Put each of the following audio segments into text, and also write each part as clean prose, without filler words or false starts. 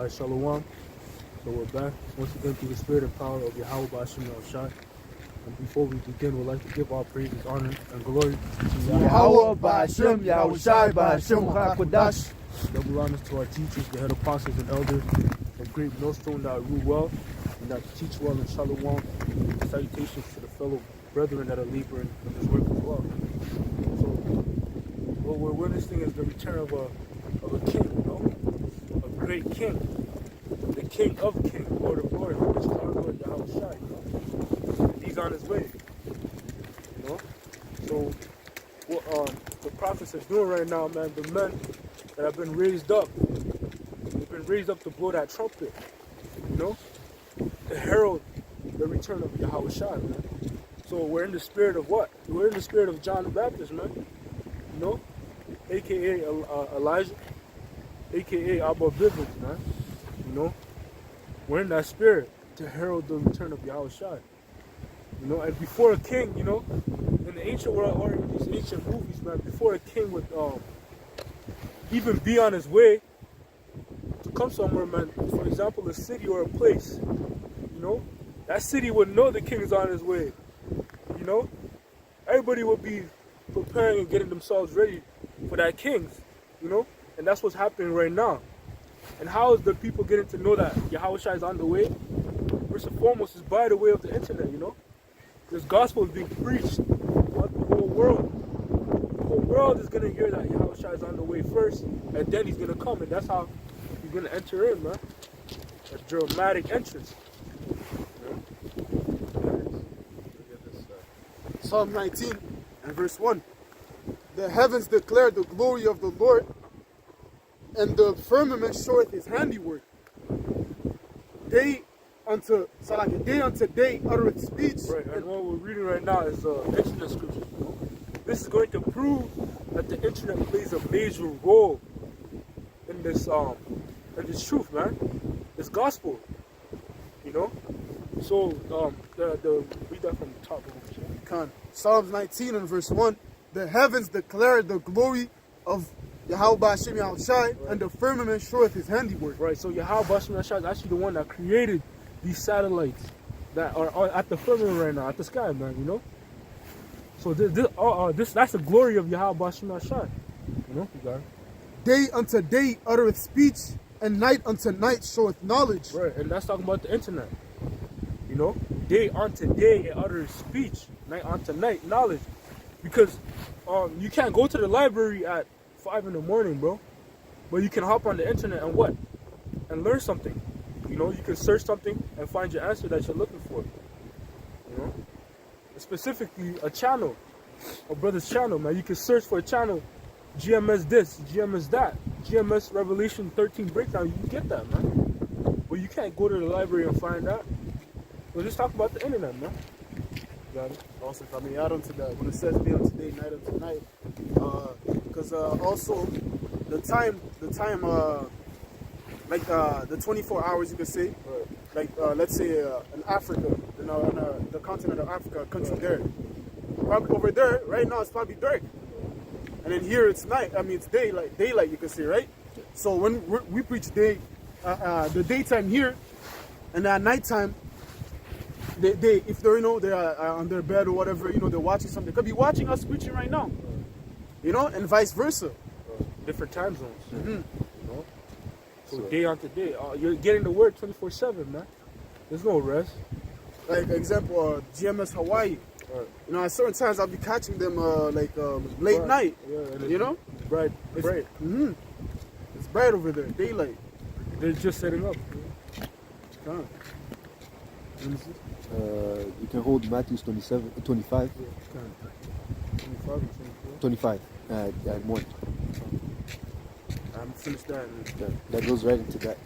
Shalom. So we're back once again through the spirit and power of Yahweh Ba'ashim Shai. And before we begin, we'd like to give all praises, honor, and glory to Yahweh Ba'ashim Yahushai Ba'ashim HaKodash. Double honors to our teachers, the head apostles and elders of Great Millstone that rule well and that teach well in Shalom. Salutations to the fellow brethren that are laboring in this work as well. So what we're witnessing is the return of a king, you know, a great king, the King of Kings, Lord of Lords, which is our Lord Yahweh Shai, you know? He's on his way, you know. So what the prophets are doing right now, man, the men that have been raised up, they've been raised up to blow that trumpet, you know, to herald the return of Yahweh Shai, man. So we're in the spirit of what? We're in the spirit of John the Baptist, man, you know, aka Elijah, aka Abba Bivens, man, you know. We're in that spirit to herald the return of Yahweh Shai, you know. And before a king, you know, in the ancient world or in these ancient movies, man, before a king would even be on his way to come somewhere, man, for example, a city or a place, you know, that city would know the king is on his way, you know. Everybody would be preparing and getting themselves ready for that king, you know, and that's what's happening right now. And how is the people getting to know that Yahweh Shai is on the way? First and foremost is by the way of the internet, you know. This gospel is being preached throughout the whole world. The whole world is going to hear that Yahweh Shai is on the way first, and then he's going to come, and that's how he's going to enter in, man. A dramatic entrance. Psalm 19 and verse 1. The heavens declare the glory of the Lord, and the firmament showeth his handiwork. Day unto day uttereth speech. Right, and what we're reading right now is internet scripture. This is going to prove that the internet plays a major role in this truth, man. This gospel. You know? So the read that from the top. Psalms 19 and verse 1. The heavens declare the glory of Yahweh Ba'ashim Yahushai, and the firmament showeth his handiwork. Right, so Yahweh Ba'ashim Yahushai is actually the one that created these satellites that are at the firmament right now, at the sky, man, you know? So that's the glory of Yahweh Ba'ashim Yahushai. You know, you got it. Day unto day uttereth speech, and night unto night showeth knowledge. Right, and that's talking about the internet. You know? Day unto day it utters speech, night unto night knowledge. Because you can't go to the library at 5 in the morning, bro. But you can hop on the internet and what? And learn something. You know, you can search something and find your answer that you're looking for. You know? Specifically, a channel. A brother's channel, man. You can search for a channel. GMS this, GMS that. GMS Revelation 13 breakdown. You can get that, man. But you can't go to the library and find that. We're just talking about the internet, man. Got it. Also, if I may add on to that, when it says day unto day, night unto night, because also the time, like the 24 hours, you could say, Right. like let's say in Africa, the continent of Africa, a country there, probably over there right now it's probably dark, and then here it's night. I mean it's daylight, you could say, right? So when we preach day, the daytime here, and at nighttime. They if they're they're on their bed or whatever, they're watching something. They could be watching us preaching right now, and vice versa. Different time zones. Mm-hmm. You know? So day after day, you're getting the word 24/7, man. There's no rest. Like example, GMS Hawaii. Right. At certain times I'll be catching them late night. Yeah, and It's bright. Mm-hmm. It's bright over there, daylight. They're just setting up. You can hold Matthew 25. 25 at 1. I'm finished that. That goes right into that.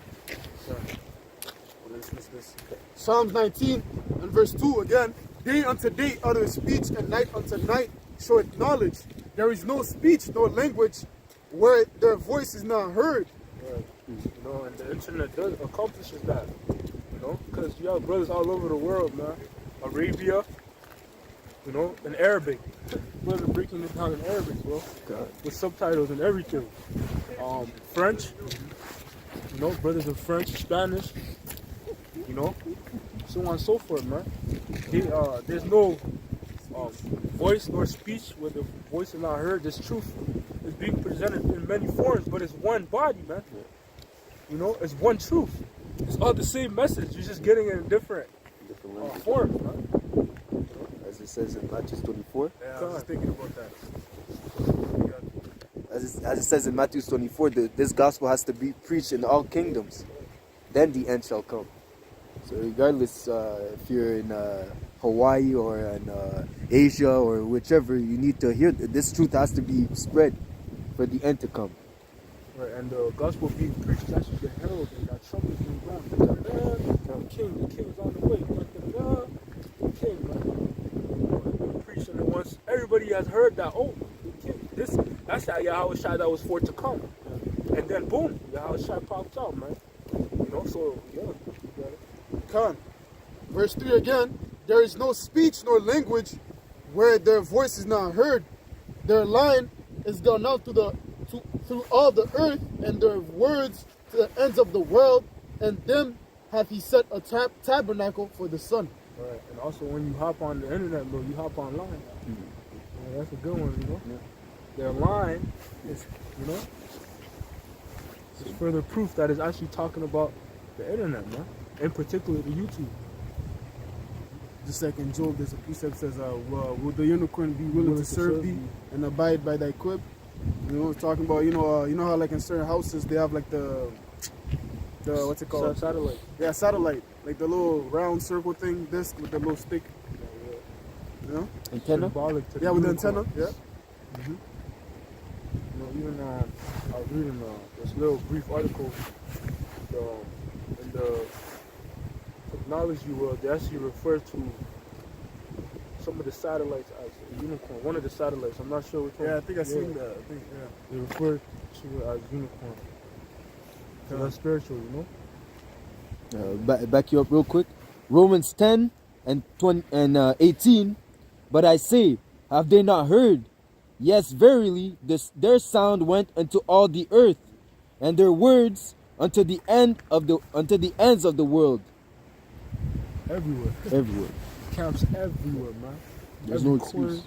Psalms 19 and verse 2 again. Day unto day uttereth speech, and night unto night showeth knowledge. There is no speech, no language, where their voice is not heard. Right. And the internet accomplishes that. Because you have brothers all over the world, man. Arabia, in Arabic. Brothers are breaking it down in Arabic, bro. God. With subtitles and everything. French, You know, brothers in French, Spanish, you know, so on and so forth, man. There's no voice nor speech where the voice is not heard. This truth is being presented in many forms, but it's one body, man. You know, it's one truth. It's all the same message. You're just getting it in different language. forms, man. As it says in Matthew 24. Yeah, I was just thinking about that. As it says in Matthew 24, this gospel has to be preached in all kingdoms. Then the end shall come. So regardless if you're in Hawaii or in Asia or whichever, you need to hear this truth has to be spread for the end to come. Right, and the gospel being preached, that's just the herald, and that trumpet being blown. The king's on the way. The king, man. Preaching it once everybody has heard that, oh, the king, that's that Yahweh Shai that was for to come. And then boom, Yahweh Shai popped out, man. You know, so yeah. Khan. Verse 3 again, there is no speech nor language where their voice is not heard. Their line is gone out through all the earth, and their words to the ends of the world, and them hath he set a tabernacle for the sun. Right, and also when you hop on the internet, bro, you hop online. Yeah, that's a good one, you know. Yeah. Their line is, you know, it's further proof that it's actually talking about the internet, man. In particular, the YouTube. Just like in Job, there's a precept says, will the unicorn be willing to serve thee and abide by thy quib? You know, talking about, you know how like in certain houses they have like the what's it called? Satellite. Yeah, satellite. Like the little round circle thing, disc with the little stick. You know? Antenna? Symbolic to Yeah, with the unicorn. antenna. Yeah. You know, even I was reading this little brief article in the technology world. They actually refer to some of the satellites as a unicorn. One of the satellites, I'm not sure which one. Yeah, I think I seen that. I think, yeah. They refer to it as unicorn. So that's spiritual, you know? Back you up real quick. Romans 10 and 18. But I say, have they not heard? Yes, verily, their sound went unto all the earth, and their words unto the ends of the world. Everywhere. Everywhere. Camps everywhere, man. There's Every no corner. excuse.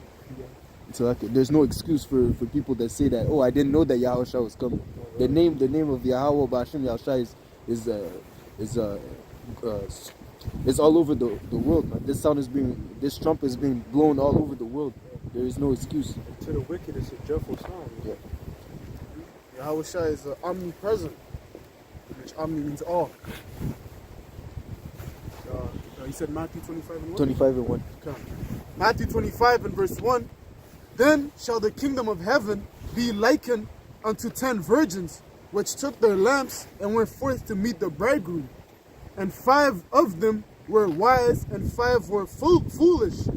So like, there's no excuse for people that say that, oh, I didn't know that Yahweh Shai was coming. The name of Yahweh Ba'ashem Yahweh Shai is all over the world, man. This trumpet is being blown all over the world. There is no excuse. And to the wicked, it's a joyful sound. Yeah. Yahweh Shai is omnipresent, which omni means all. You said Matthew 25 and 1? 25 and 1. Okay. Matthew 25 and verse 1. Then shall the kingdom of heaven be likened unto 10 virgins, which took their lamps and went forth to meet the bridegroom. And 5 of them were wise, and 5 were foolish.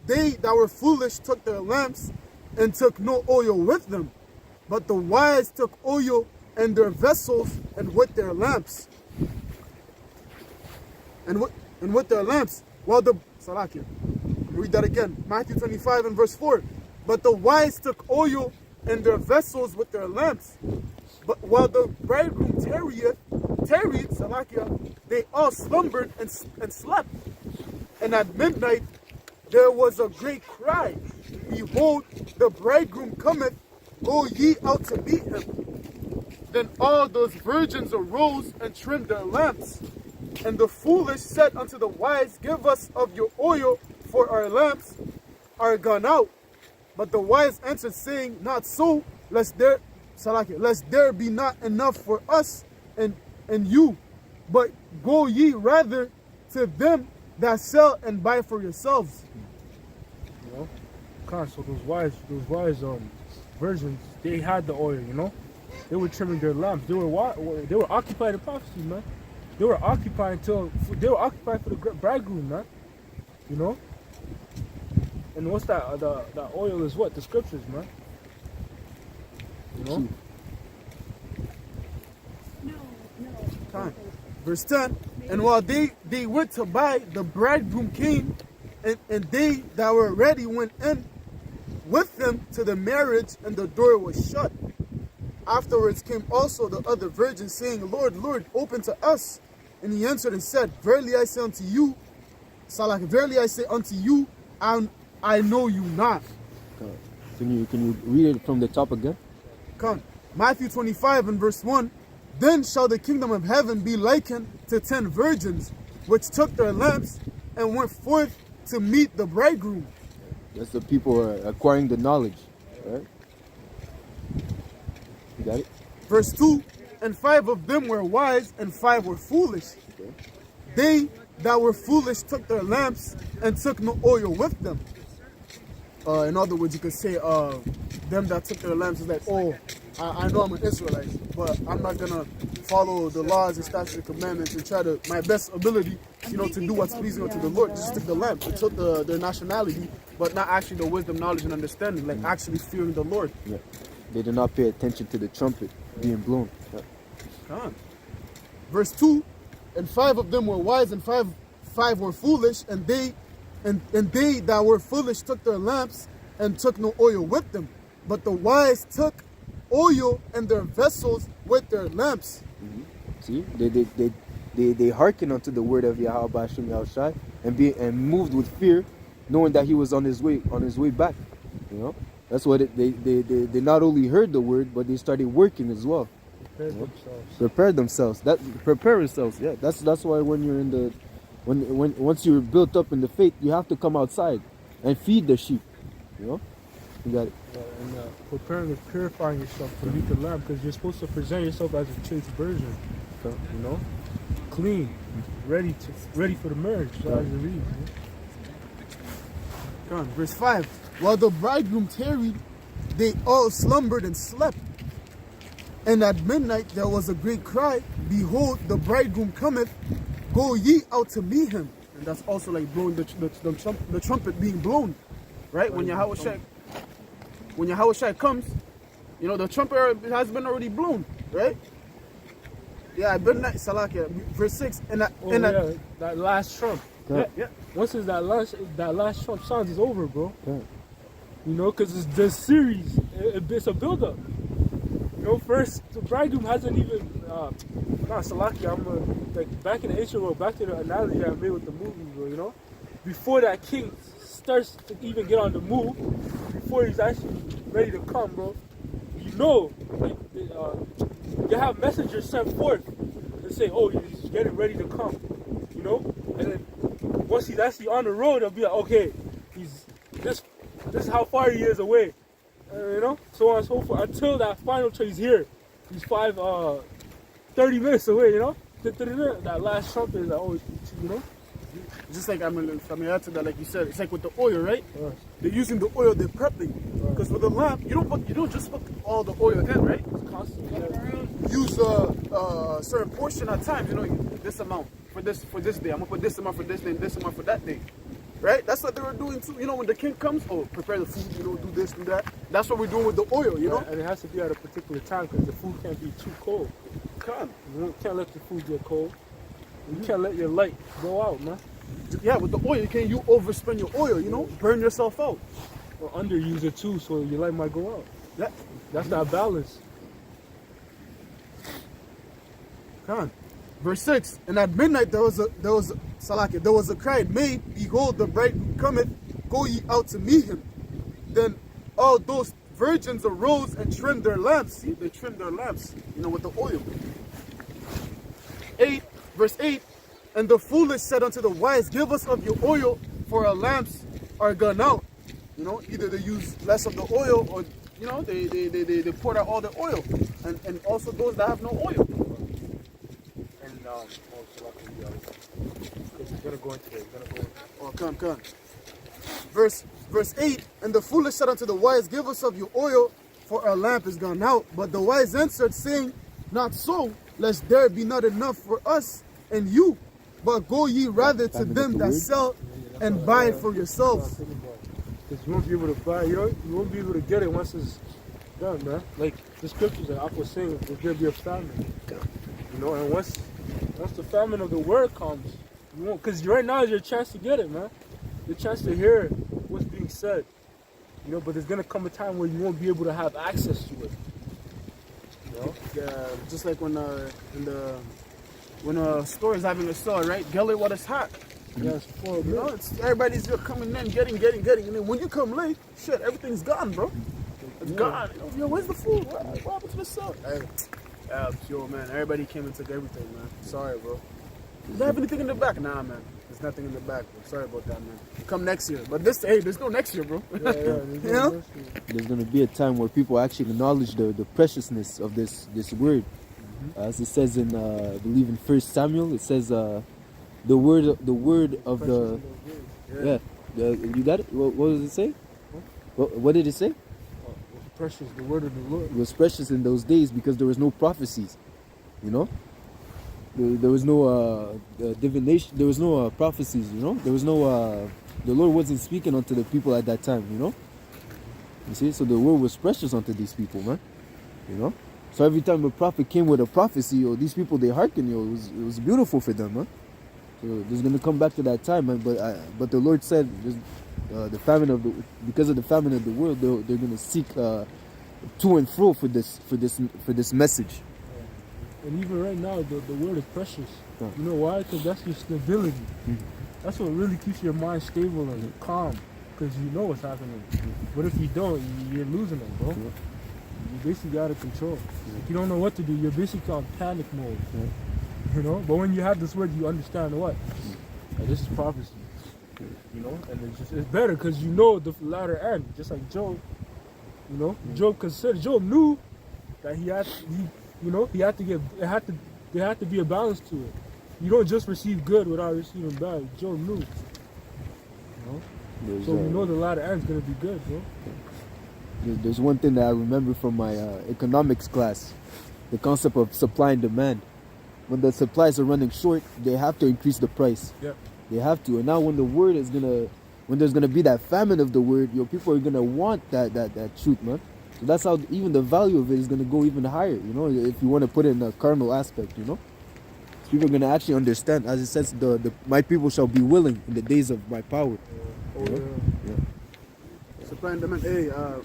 They that were foolish took their lamps, and took no oil with them. But the wise took oil in their vessels, and with their lamps. And with their lamps, while the Salakia. Read that again. Matthew 25 and verse 4. But the wise took oil in their vessels with their lamps. But while the bridegroom tarried, Salakia, they all slumbered and slept. And at midnight there was a great cry. Behold, the bridegroom cometh, go ye out to meet him. Then all those virgins arose and trimmed their lamps. And the foolish said unto the wise, give us of your oil, for our lamps are gone out. But the wise answered, saying, not so, lest there be not enough for us and you, but go ye rather to them that sell and buy for yourselves. You know? So those wise virgins, they had the oil, you know? They were trimming their lamps. They were occupied in prophecy, man. They were occupied for the bridegroom, man. You know? And what's that? The oil is what? The scriptures, man. You know? Time. Verse 10. And while they went to buy, the bridegroom came, and they that were ready went in with them to the marriage, and the door was shut. Afterwards came also the other virgins, saying, Lord, Lord, open to us. And he answered and said, Verily I say unto you, verily I say unto you, I know you not. Can you read it from the top again? Come. Matthew 25 and verse 1. Then shall the kingdom of heaven be likened to 10 virgins, which took their lamps and went forth to meet the bridegroom. That's the people who are acquiring the knowledge, right? You got it? Verse 2. And 5 of them were wise, and 5 were foolish. Okay. They that were foolish took their lamps and took no oil with them. In other words, you could say them that took their lamps is like, oh, I know I'm an Israelite, but I'm not gonna follow the laws and statutes and commandments and try to my best ability, to do what's pleasing unto the Lord. Just took the lamp. It took their nationality, but not actually the wisdom, knowledge, and understanding, like actually fearing the Lord. Yeah. They did not pay attention to the trumpet being blown. Yeah. Come on. Verse 2, and 5 of them were wise, and five were foolish, and they that were foolish took their lamps and took no oil with them. But the wise took oil in their vessels with their lamps. See, they hearken unto the word of Yahweh Bashim Yahushai and moved with fear, knowing that he was on his way back. That's what they not only heard the word, but they started working as well. Prepare themselves. Prepare yourselves. Yeah, that's why when you're in the once you're built up in the faith, you have to come outside and feed the sheep. You got it. And preparing and purifying yourself to meet the Lamb, because you're supposed to present yourself as a chaste virgin. Clean, ready for the marriage. That's as it reads. Come on, verse 5. While the bridegroom tarried, they all slumbered and slept. And at midnight there was a great cry, Behold, the bridegroom cometh, go ye out to meet him. And that's also like blowing the trumpet being blown, right? When Yahweh Shai comes, the trumpet has been already blown, right? Yeah, at midnight, Salakia, verse 6. That last trump. Yeah. Once that last trump sounds, it's over, bro. Yeah. Because it's the series. It's a build-up. First, the bridegroom hasn't even, Salaki, back in the ancient world, back to the analogy I made with the movie, bro, before that king starts to even get on the move, before he's actually ready to come, bro, you have messengers sent forth and say, oh, he's getting ready to come, and then once he's actually on the road, they'll be like, okay, this is how far he is away. So on and so forth, until that final train is here. He's 30 minutes away, That last trumpet is like, Just like, add to that, like you said, it's like with the oil, right? They're using the oil, they're prepping. Because with the lamp, you don't just put all the oil in, right? it's constantly. Use a certain portion at times, this amount for this day. I'm gonna put this amount for this day and this amount for that day. Right? That's what they were doing too. When the king comes, prepare the food, do this, do that. That's what we're doing with the oil, And it has to be at a particular time, because the food can't be too cold. You can't let the food get cold. You can't let your light go out, man. Yeah, with the oil, you overspend your oil, burn yourself out. Or underuse it too, so your light might go out. Yeah. That's not balance. Verse 6, and at midnight there was a cry made, Behold, the bridegroom cometh, go ye out to meet him. Then all those virgins arose and trimmed their lamps. See, they trimmed their lamps, with the oil. Verse 8, and the foolish said unto the wise, Give us of your oil, for our lamps are gone out. Either they use less of the oil, or they poured out all the oil, and also those that have no oil. Come. Verse 8, and the foolish said unto the wise, Give us of your oil, for our lamp is gone out. But the wise answered, saying, Not so, lest there be not enough for us and you, but go ye rather to them that sell and buy for yourselves. Because you won't be able to buy, you won't be able to get it once it's done, man. Like the scriptures that Aqua was saying, there's going to be a famine. And once the famine of the word comes, you won't, because right now is your chance to get it, man. Your chance to hear what's being said. But there's going to come a time where you won't be able to have access to it. Yeah, just like when when a store is having a sale, right? Get it while it's hot. Yes, for You know, it's everybody's just coming in, getting, and then when you come late, shit, everything's gone, bro. It's gone. Yo, where's the food? What happened to the sale? Hey, yo, man, everybody came and took everything, man. Sorry, bro. Do they have anything in the back? Nah, man. There's nothing in the back, bro. Sorry about that, man. Come next year. But there's no next year, bro. there's You know? There's going to be a time where people actually acknowledge the preciousness of this word. As it says in, I believe in 1 Samuel, it says, the word of the, you got it? What does it say? What did it say? Precious, the word of the Lord. It was precious in those days because there was no prophecies, you know. There was no divination. There was no prophecies, you know. There was no. The Lord wasn't speaking unto the people at that time, you know. You see, so the word was precious unto these people, man. You know. So every time a prophet came with a prophecy, or these people they hearken, it was beautiful for them, man. So there's gonna come back to that time, man. But the Lord said, the famine of because of the famine of the world, they're gonna seek to and fro for this message. And even right now, the word is precious. Yeah. You know why? Because that's your stability. That's what really keeps your mind stable and calm. Because you know what's happening. But if you don't, you're losing it, bro. You're basically out of control. If you don't know what to do, you're basically on panic mode. You know? But when you have this word, you understand what? Like, this is prophecy. You know? And it's better because you know the latter end. Just like Job. You know? Job knew that there had to be a balance to it. You don't just receive good without receiving bad. Job knew. You know? So we know the latter end's gonna be good, bro. There's one thing that I remember from my economics class, the concept of supply and demand. When the supplies are running short, they have to increase the price. Yep. They have to. And now when there's gonna be that famine of the word, people are gonna want that truth, man. So that's how even the value of it is gonna go even higher, you know, if you want to put it in a carnal aspect, you know. So people are gonna actually understand, as it says, my people shall be willing in the days of my power. Supply and demand. Hey, a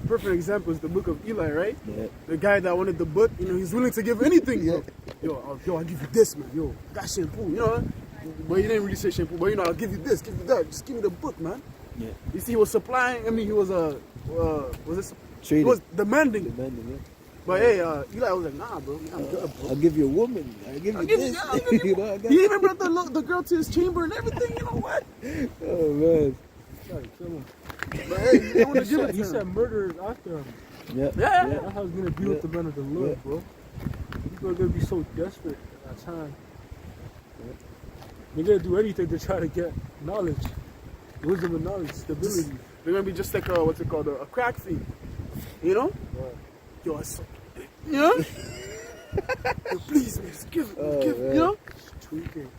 perfect example is the book of Eli, right? Yeah. The guy that wanted the book, you know, he's willing to give anything. Bro. Yo, I'll give you this, man. Yo, got shampoo, you know. But he didn't really say shampoo, but you know, I'll give you this, give you that. Just give me the book, man. Yeah. You see, he was supplying. I mean, he was Trading. he was demanding. Yeah. But hey, Eli was like, nah, bro, I'm good, bro. I'll give you a woman. I'll give you this. You know, He even brought the girl to his chamber and everything. You know what? Oh man. Try to kill him. But hey, he didn't want to give it He to said him. murder is after him. Yeah. Yeah. That's how it's gonna be with the men of the Lord, bro. People are gonna be so desperate at that time. They're gonna do anything to try to get knowledge, wisdom and knowledge, stability. They're gonna be just like what's it called, a crack fiend. You know? Right. Yo, you know? Yo, please, man, just give it, give it. You know?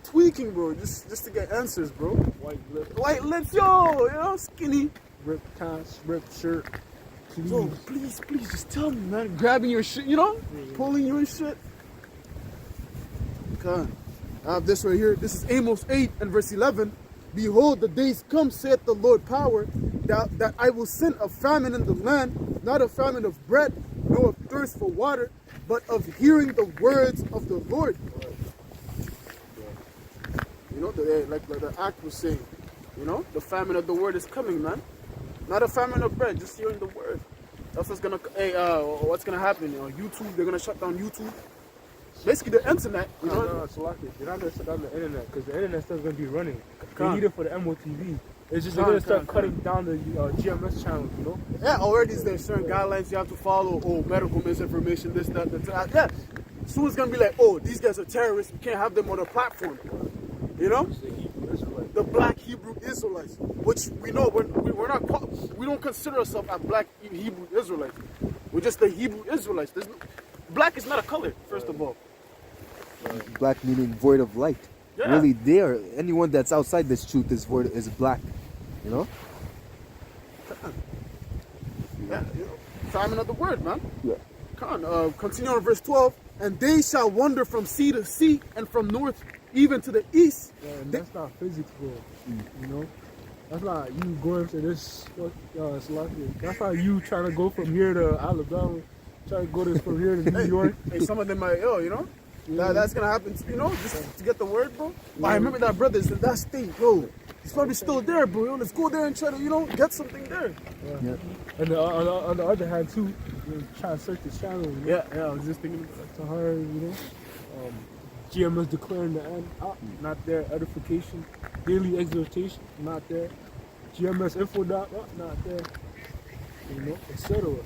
Tweaking, bro, just to get answers, bro. White lips, yo, you know, skinny. Ripped pants, ripped shirt. Please. Yo, please, just tell me, man. Grabbing your shit, you know? Pulling your shit. Okay. I have this right here. This is Amos 8 and verse 11. Behold, the days come, saith the Lord power, that I will send a famine in the land, not a famine of bread, nor of thirst for water, but of hearing the words of the Lord. You know, like the act was saying, you know, the famine of the word is coming, man. Not a famine of bread, just hearing the word. That's what's gonna, what's gonna happen? You know, YouTube, they're gonna shut down YouTube. Basically, the internet, you know. No, it's like it. They're not gonna shut down the internet because the internet still gonna be running. They Con. need it for the MOTV. It's just they're gonna start cutting down the GMS channels, you know. Yeah, already there's certain guidelines you have to follow. Oh, medical misinformation, this, that. Yeah. Soon it's gonna be like, oh, these guys are terrorists. We can't have them on our platform. You know, the Black Hebrew Israelites, which we know we're not. We don't consider ourselves as Black Hebrew Israelites. We're just the Hebrew Israelites. Black is not a color, first of all. Black meaning void of light. Yeah. Really, anyone that's outside this truth is black. You know. Yeah, you know, famine of the word, man. Yeah. Continue on verse 12. And they shall wander from sea to sea and from north even to the east. Yeah, and that's not physics, bro. You know, that's not you going to this. It's like that's not you trying to go from here to Alabama Try to go to from here to New York. Hey, some of them might, you know, that's gonna happen, you know, just to get the word, bro. But I remember that brother said that state, yo, he's probably still there, bro. Yo, let's go there and try to, you know, get something there. Yeah. And on the other hand, too, you try to search the channel. You know? Yeah, I was just thinking. To her, you know. GMS declaring the end, not there. Edification, daily exhortation, not there. GMS info dot, not there. You know, etc.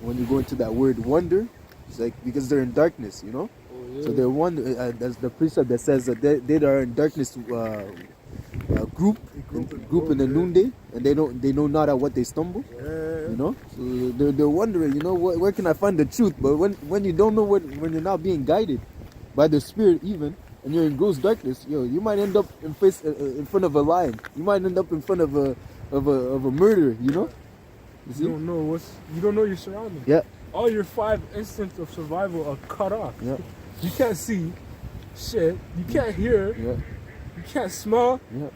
When you go into that word wonder, it's like because they're in darkness, you know. Oh, yeah. So they're wonder. That's the precept that says that they that are in darkness. Group in the noonday, and they know not at what they stumble. You know, so they're wondering, you know, where can I find the truth? But when you don't know when you're not being guided by the Spirit, even, and you're in gross darkness, you might end up in front of a lion. You might end up in front of a murderer. You know, you see? You don't know your surroundings. Yeah. All your 5 instincts of survival are cut off. Yeah. You can't see shit. You can't hear. Yeah. You can't smell. Yeah.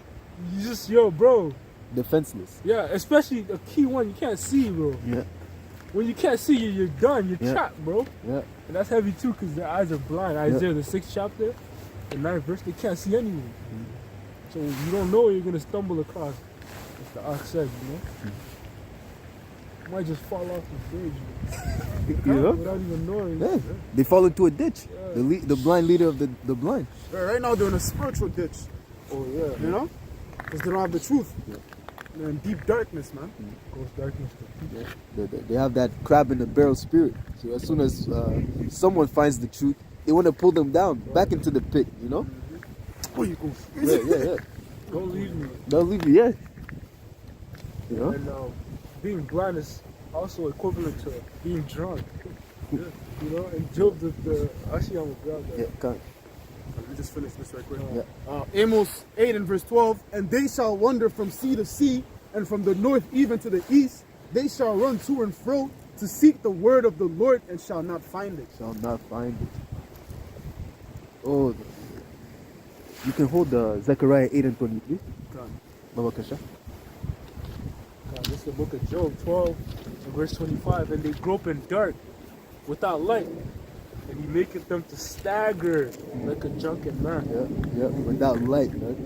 You just, bro. Defenseless. Yeah, especially the key one, you can't see, bro. Yeah. When you can't see, you're done. You're Yeah. trapped, bro. Yeah. And that's heavy too, because their eyes are blind. Isaiah, the 6th chapter, the 9th verse, they can't see anything. So you don't know what you're going to stumble across, as the ox said, you know? You might just fall off the bridge, You know? without even knowing. Yeah. They fall into a ditch. Yeah. The blind leader of the blind. Right now they're in a spiritual ditch, Oh, yeah. you know, because they don't have the truth. They're in deep darkness, man. Gross darkness to people. They have that crab in the barrel spirit. So as soon as someone finds the truth, they want to pull them down back into the pit. You know? Oh, you go. Yeah. Don't leave me. Don't leave me yet. You know? And being blind is also equivalent to being drunk. You know, and Job, actually, I'm grab that. Yeah. Come. Let me just finish this right quick. Yeah. Amos 8 and verse 12, and they shall wander from sea to sea, and from the north even to the east. They shall run to and fro to seek the word of the Lord, and shall not find it. Shall not find it. Oh, you can hold Zechariah 8 and 23. Done. Baba Kasha. This is the book of Job 12 and verse 25. And they grope in dark without light, and he maketh them to stagger like a drunken man. Yeah. Without light, man.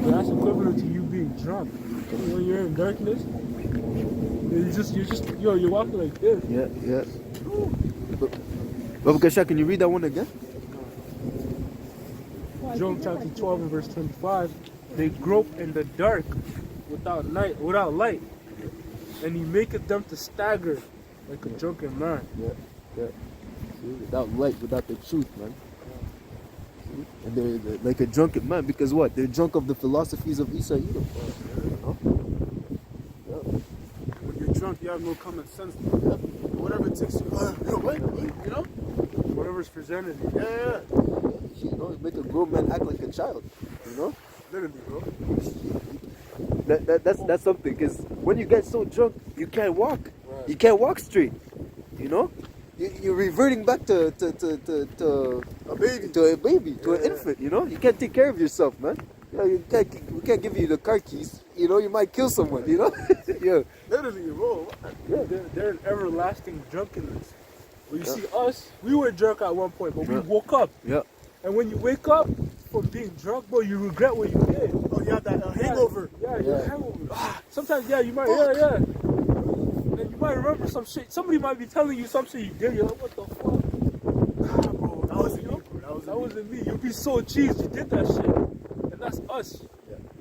But that's equivalent to you being drunk. When you're in darkness, you're walking like this. Yeah. Baba Kasha, can you read that one again? Job chapter 12 and verse 25. They grope in the dark without light, and he maketh them to stagger like a drunken man. Yeah. See, without light, without the truth, man. See? And they're like a drunken man because what? They're drunk of the philosophies of Isa Edom. You know? When you're drunk, you have no common sense. Whatever it takes you, what? You know? Whatever's presented. Yeah. You know, make a grown man act like a child. You know? Literally, bro. That's something because when you get so drunk, you can't walk. Right. You can't walk straight. You know? You're reverting back to A baby. an infant. You know? You can't take care of yourself, man. We can't give you the car keys. You know, you might kill someone. You know? Yeah. Literally, bro. They're in everlasting drunkenness. Well, you see us, we were drunk at one point, but we woke up. Yeah. And when you wake up from being drunk, bro, you regret what you did. Oh, you have that hangover. Yeah, Yeah. hangover. Sometimes, you might, and you might remember some shit. Somebody might be telling you some shit you did. You're like, what the fuck? Bro, that wasn't you, bro. That wasn't me. You'd be so cheesed you did that shit. And that's us.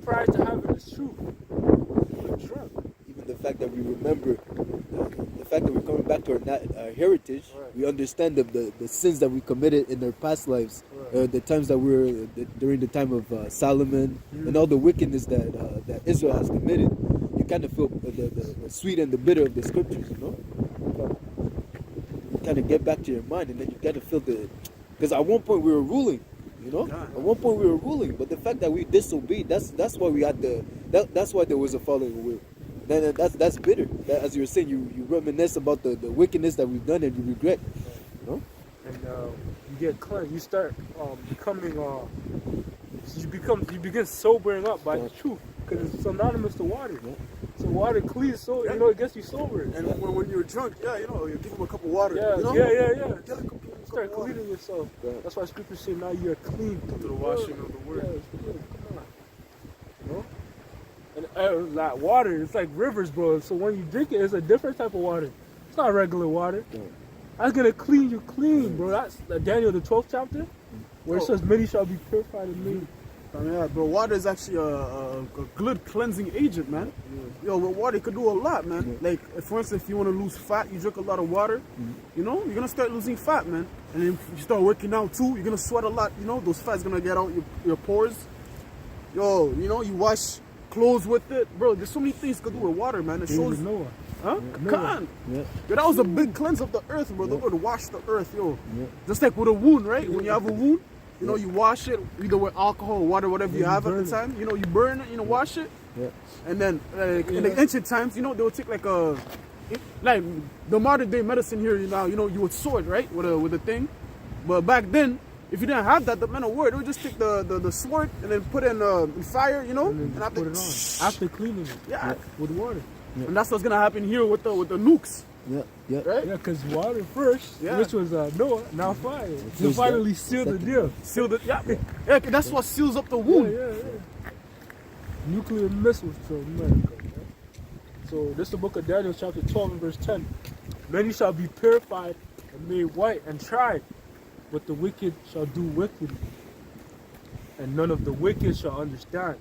Prior to having this truth. We're drunk. Even the fact that we remember, the fact that we're coming back to our heritage, we understand the sins that we committed in our past lives, the times that we were during the time of Solomon, and all the wickedness that Israel has committed. You kind of feel the sweet and the bitter of the scriptures, you know. You kind of get back to your mind, and then you kind of feel because at one point we were ruling. You know, at one point we were ruling, but the fact that we disobeyed, that's why we had that's why there was a falling away. Then that's bitter. As you were saying, you reminisce about the wickedness that we've done and you regret. You know, And you get cleansed. You start becoming. You begin sobering up by the truth. because it's synonymous to water. So water cleans, so you know it gets you sober. And when you're drunk, yeah, you know, you give them a cup of water. Yeah, you know? yeah. Get a cup of Start water. cleaning yourself. Yeah. That's why scripture say now you're clean Through the washing of the word. Yeah, it's good. Come on. You know? And like water, it's like rivers, bro. So when you drink it, it's a different type of water. It's not regular water. Yeah. That's gonna clean you clean, bro. That's Daniel the 12th chapter, where it says many shall be purified in me. Yeah, bro, water is actually a good cleansing agent, man. Yo, with water, you could do a lot, man. Like, for instance, if you want to lose fat, you drink a lot of water, you know, you're going to start losing fat, man. And then if you start working out, too, you're going to sweat a lot, you know, those fats going to get out your pores. Yo, you know, you wash clothes with it. Bro, there's so many things you could do with water, man. It shows... Noah. Huh? Yeah. Come on. Yeah. Yo, that was a big cleanse of the earth, bro. The Lord washed the earth, yo. Just like with a wound, right? When you have a wound, you know, you wash it either with alcohol or water, whatever you have at the time. You know, you burn it, you know, wash it. Yeah. And then, like, in the ancient times, you know, they would take like like the modern day medicine here, you know, you would sword, right? With a thing. But back then, if you didn't have that, the men of war, they would just take the sword and then put it in fire, you know? And then after, put it on. After cleaning it. Yeah. With water. And that's what's gonna happen here with the nukes, Yeah. right? Yeah, because water first, Yeah. which was Noah, now fire. You Seals finally that sealed the second. deal. Seal the yeah, that's what seals up the Yeah, wound. yeah. Nuclear missiles to America. Man. So this is the book of Daniel chapter 12 and verse 10. Many shall be purified and made white and tried, but the wicked shall do wickedly. And none of the wicked shall understand,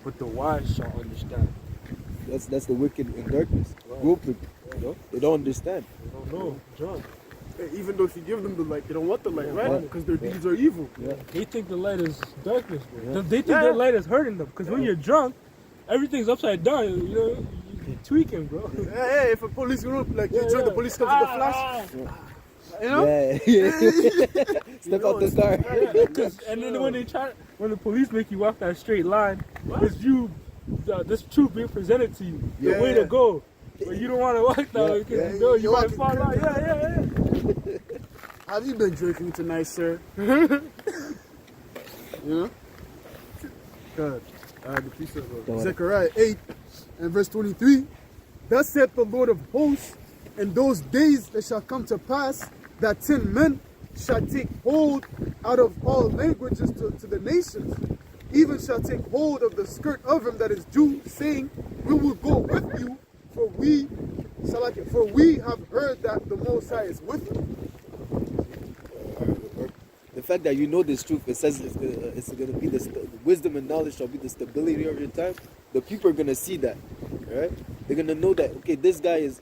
but the wise shall understand. That's the wicked in darkness. Groping. You know? They don't understand. I don't know, John. Even though if you give them the light, they don't want the light, right? Yeah. Because their deeds are evil. Yeah. They think the light is darkness, bro. Yeah. They think Yeah. that light is hurting them. Because when you're drunk, everything's upside down. You know, you're tweaking, bro. Hey, if a police, you know, like you drunk, the police comes with the flash, you know? Yeah. Step out the car. Yeah, 'cause- and then when the police make you walk that straight line, it's you, this truth being presented to you, the Yeah, way yeah. to go. But you don't want to walk that way because Yeah, you know you you're might walking fall out. Yeah. Have you been drinking tonight, sir? You know? God. The piece of Go on. Zechariah 8 and verse 23. Thus saith the Lord of hosts, in those days it shall come to pass that 10 men shall take hold out of all languages to the nations, even shall take hold of the skirt of him that is Jew, saying, we will go with you, for we have heard that the Most High is with you. The fact that you know this truth, it says it's going to be the wisdom and knowledge shall be the stability of your time. The people are going to see that, right? They're going to know that, okay, this guy is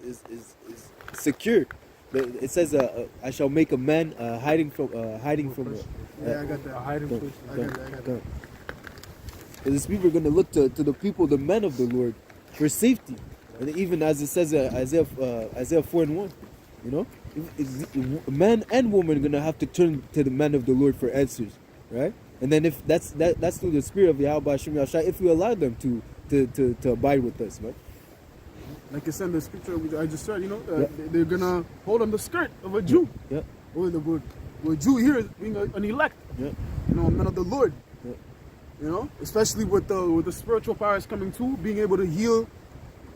secure. It says, I shall make a man hiding from. Yeah, I got that. A hiding place. I got that. These people are going to look to the people, the men of the Lord, for safety. And even as it says Isaiah 4 and 1, you know, man and woman are going to have to turn to the man of the Lord for answers, right? And then if that's through the spirit of Yahweh Hashem Yahshua, if we allow them to abide with us, man. Like I said in the scripture I just said, you know, they're gonna hold on the skirt of a Jew. Yeah. Well, the Jew here is being an elect, Yeah. you know, a man of the Lord. Yeah. You know, especially with the spiritual powers coming too, being able to heal,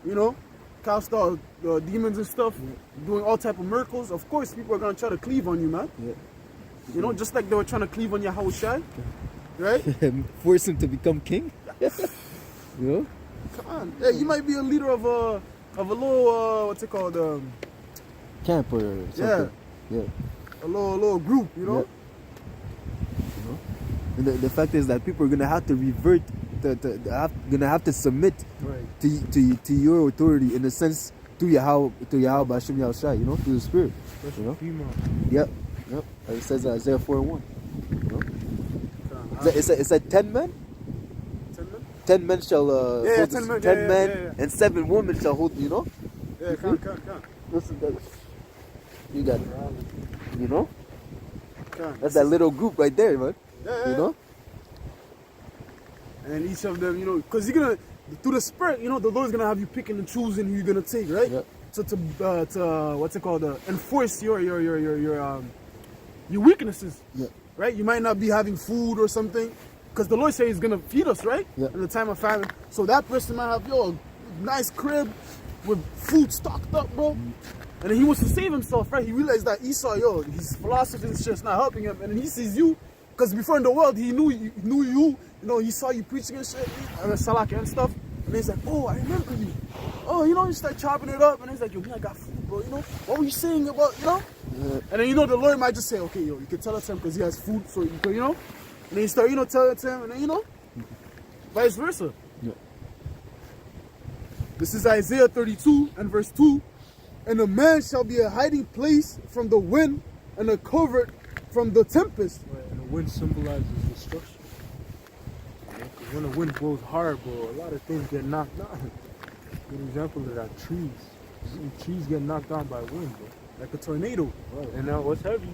you know, cast out the demons and stuff, doing all type of miracles. Of course, people are gonna try to cleave on you, man. Yeah. You know, just like they were trying to cleave on Yahushua, right? Force him to become king. You know? Come on, hey, you might be a leader of a little what's it called? Camp or something. Yeah. A little group, you know. And the fact is that people are gonna have to revert, gonna have to submit Right. to your authority in a sense to Yahweh Hashem Yahushua, you know, through the Spirit. Especially You know? female. Yep. It says Isaiah 4:1. You know? It's a 10 men. 10 men? 10 men shall Yeah, hold 10 this- men, 10 yeah, men yeah, yeah. and 7 women shall hold. You know. Yeah, come. Listen, you got it. You know. Come. That's that little group right there, man. Yeah. You know. And each of them, you know, because you're gonna through the spirit, you know, the Lord's gonna have you picking and choosing who you're gonna take, right? Yeah. So to what's it called? Enforce your weaknesses. Yeah. Right? You might not be having food or something, because the Lord said He's gonna feed us, right? Yeah. In the time of famine. So that person might have a nice crib with food stocked up, bro. And then he wants to save himself, right? He realized that Esau, his philosophy is just not helping him. And then he sees you, because before in the world, he knew you. He saw you preaching and shit, Salak and stuff. And he's like, oh, I remember you. Oh, you start chopping it up. And he's like, yo, I got food, bro. What were you saying about, Yeah. And then, the Lord might just say, okay, you can tell it to him because he has food. So, you can, And then you start, telling it to him. And then, vice versa. Yeah. This is Isaiah 32 and verse 2. And a man shall be a hiding place from the wind and a covert from the tempest. Right, and the wind symbolizes destruction. Because when the wind blows hard, bro, a lot of things get knocked down. Good example of that, trees. Trees get knocked down by wind, bro. Like a tornado. Right. And now what's heavy?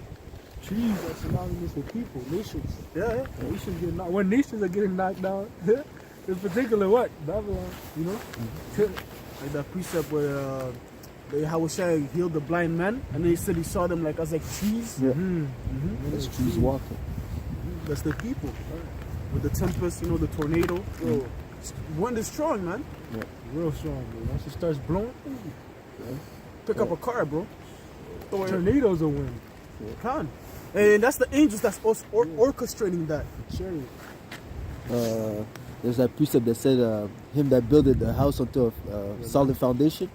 Trees are synonymous with people, nations. Yeah. Nations get knocked. When nations are getting knocked down, in particular, what? Babylon, Like that precept where Yahushua healed the blind man, and then he said he saw them as trees. Yeah. That's Trees walking. That's the people. With the tempest, the tornado. Yo, wind is strong, man. Yeah. real strong, bro. Once it starts blowing, Pick up a car, bro. Throw it. tornadoes will win. Can. And that's the angels that's orchestrating that. Sure. There's that precept that said, him that builded the house onto a solid foundation.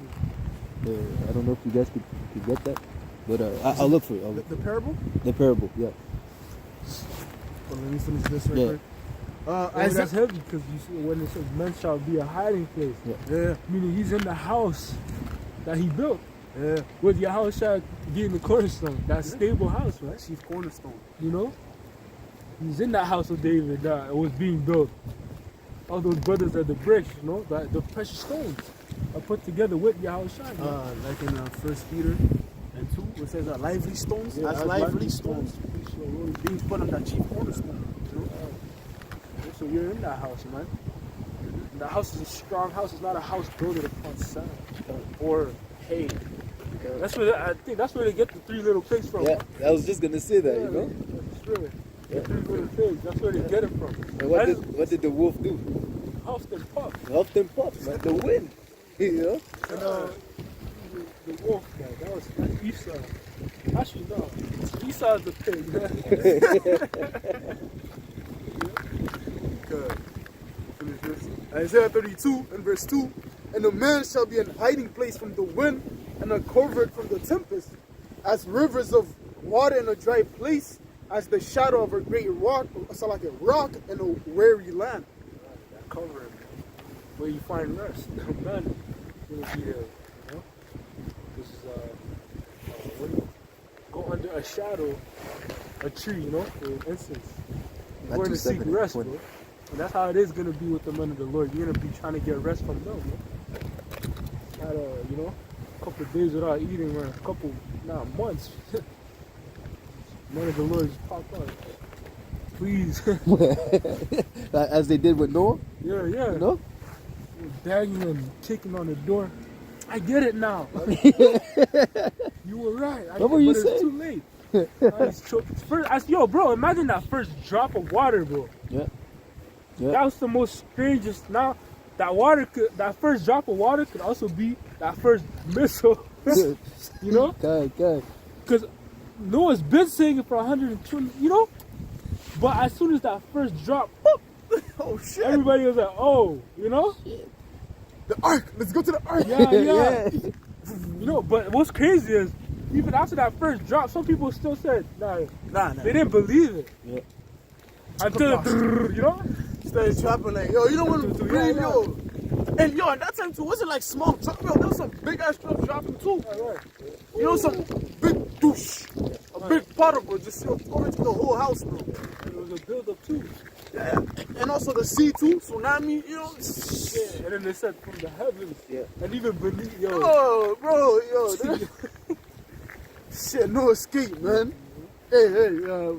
I don't know if you guys could get that, but I'll look for it. The parable? The parable, yeah. Well, let me finish this right Yeah. quick. That's heavy because you see when it says men shall be a hiding place, Yeah. meaning he's in the house that he built. Yeah. With Yahushua being the cornerstone, that stable house, right? Chief cornerstone. He's in that house of David that was being built. All those brothers are the bricks, that the precious stones are put together with Yahushua. Like in 1 Peter and 2, it says lively stones. Yeah, as as lively lively stones. Being put on that chief cornerstone. So you're in that house, man. And the house is a strong house. It's not a house built upon sand or hay. That's where I think that's where they get the three little pigs from. Yeah, I was just gonna say that, Yeah, that's true. The three little pigs. That's where they get it from. And what did the wolf do? Huffed and puffed. Huffed and puffed, man. The wind. And the wolf guy, that's Esau. Actually, no. Esau's the pig. Good. Finish this. Isaiah 32 and verse 2. And a man shall be in hiding place from the wind and a covert from the tempest, as rivers of water in a dry place, as the shadow of a great rock, so like a rock in a weary land. That covering, where you find rest. Man, will be there. This is when you go under a shadow, a tree, for instance. You're going to seek rest, bro. And that's how it is going to be with the men of the Lord. You're going to be trying to get rest from them, Not, a couple of days without eating, or a couple, months. Men of the Lord just pop out. Please. As they did with Noah? Yeah. Banging and kicking on the door. I get it now. You were right. What were you but saying? It's too late. Bro, imagine that first drop of water, bro. Yeah. That was the most strangest. Now, that first drop of water could also be that first missile. God. Because Noah's been saying it for 120, But as soon as that first drop, boop, Oh shit! everybody was like, oh, The ark. Let's go to the ark. Yeah. But what's crazy is, even after that first drop, some people still said, nah. They didn't believe it. Yeah. Until, Started dropping you don't want to breathe, yo. And at that time too, wasn't like small drop, yo. There was some big ass drop dropping too. Some big douche, a big particle just pouring to the whole house, bro. It was a build up too. Yeah, and also the sea too, tsunami, Yeah. And then they said from the heavens. Yeah. And even beneath, Oh, bro, shit, no escape, man. Hey,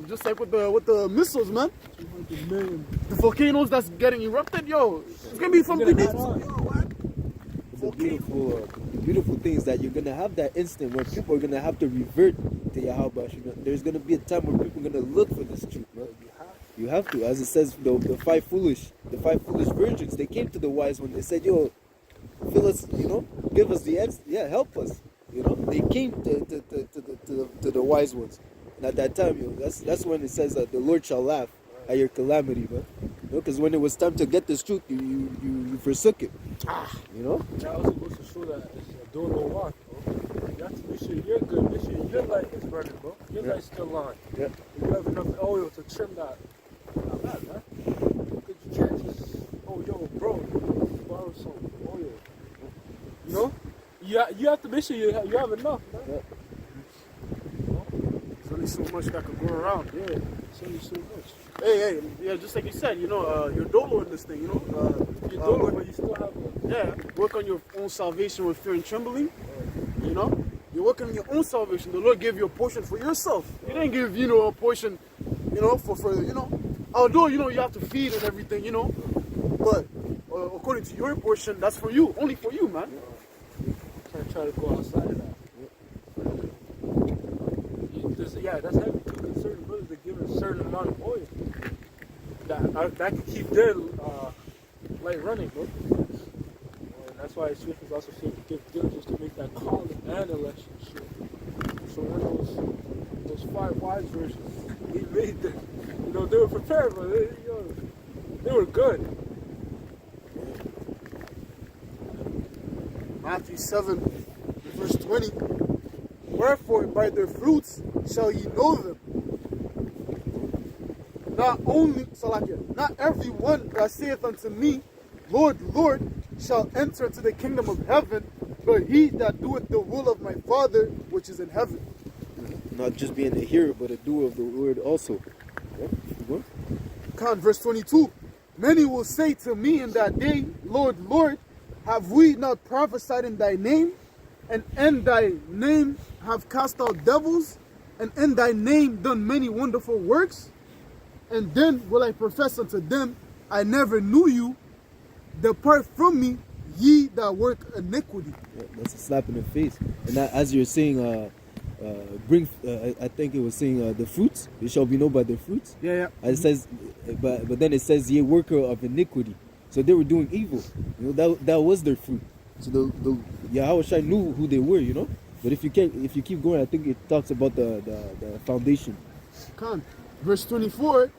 just like with the missiles, man. 200 million. The volcanoes that's getting erupted, yo. It's gonna be from It's gonna beneath. add on. The beautiful thing is that you're gonna have that instant where people are gonna have to revert to Yahweh. There's gonna be a time where people are gonna look for this truth, bro. You have to. As it says, the five foolish virgins, they came to the wise one. They said, yo, fill us, give us the answer. Yeah, help us. They came to the wise ones. And at that time, that's when it says that the Lord shall laugh at your calamity, man. Because when it was time to get this truth, you forsook it. That also goes to show that it's a don't know what, bro. You have to make sure you're good. Make sure your light is burning, bro. Your light's still on. Yeah. If you have enough oil to trim that, not bad, man. Because you can't just, oh, yo, bro, borrow some oil. You have to make sure you have enough, man. Yeah. There's only so much that could go around. Yeah, it's only so much. Hey, yeah, just like you said, you're dolo in this thing, You don't know, but you still have work on your own salvation with fear and trembling. You're working on your own salvation. The Lord gave you a portion for yourself. He didn't give a portion, for although you have to feed and everything, but according to your portion, that's for you, only for you, man. Can't try to go outside of that. That's heavy too, because certain brothers they give a certain amount of oil that can keep their light running, bro. And that's why Swift is also saying give diligence to make that calling and election sure. So when those five wise versions, he made them. They were prepared, but they were good. Matthew 7, verse 20. Wherefore by their fruits shall ye know them. Not every one that saith unto me, Lord, Lord, shall enter into the kingdom of heaven, but he that doeth the will of my Father which is in heaven. Not just being a hearer, but a doer of the word also. Verse 22. Many will say to me in that day, Lord, Lord, have we not prophesied in thy name? And in thy name have cast out devils? And in thy name done many wonderful works? And then will I profess unto them, I never knew you. Depart from me, ye that work iniquity. Yeah, that's a slap in the face. And that, as you're saying, I think it was saying the fruits, they shall be known by their fruits. Yeah. As it says, but then it says, ye worker of iniquity. So they were doing evil. That was their fruit. So the Yahushua knew who they were, But if you keep going, I think it talks about the foundation. Verse 24.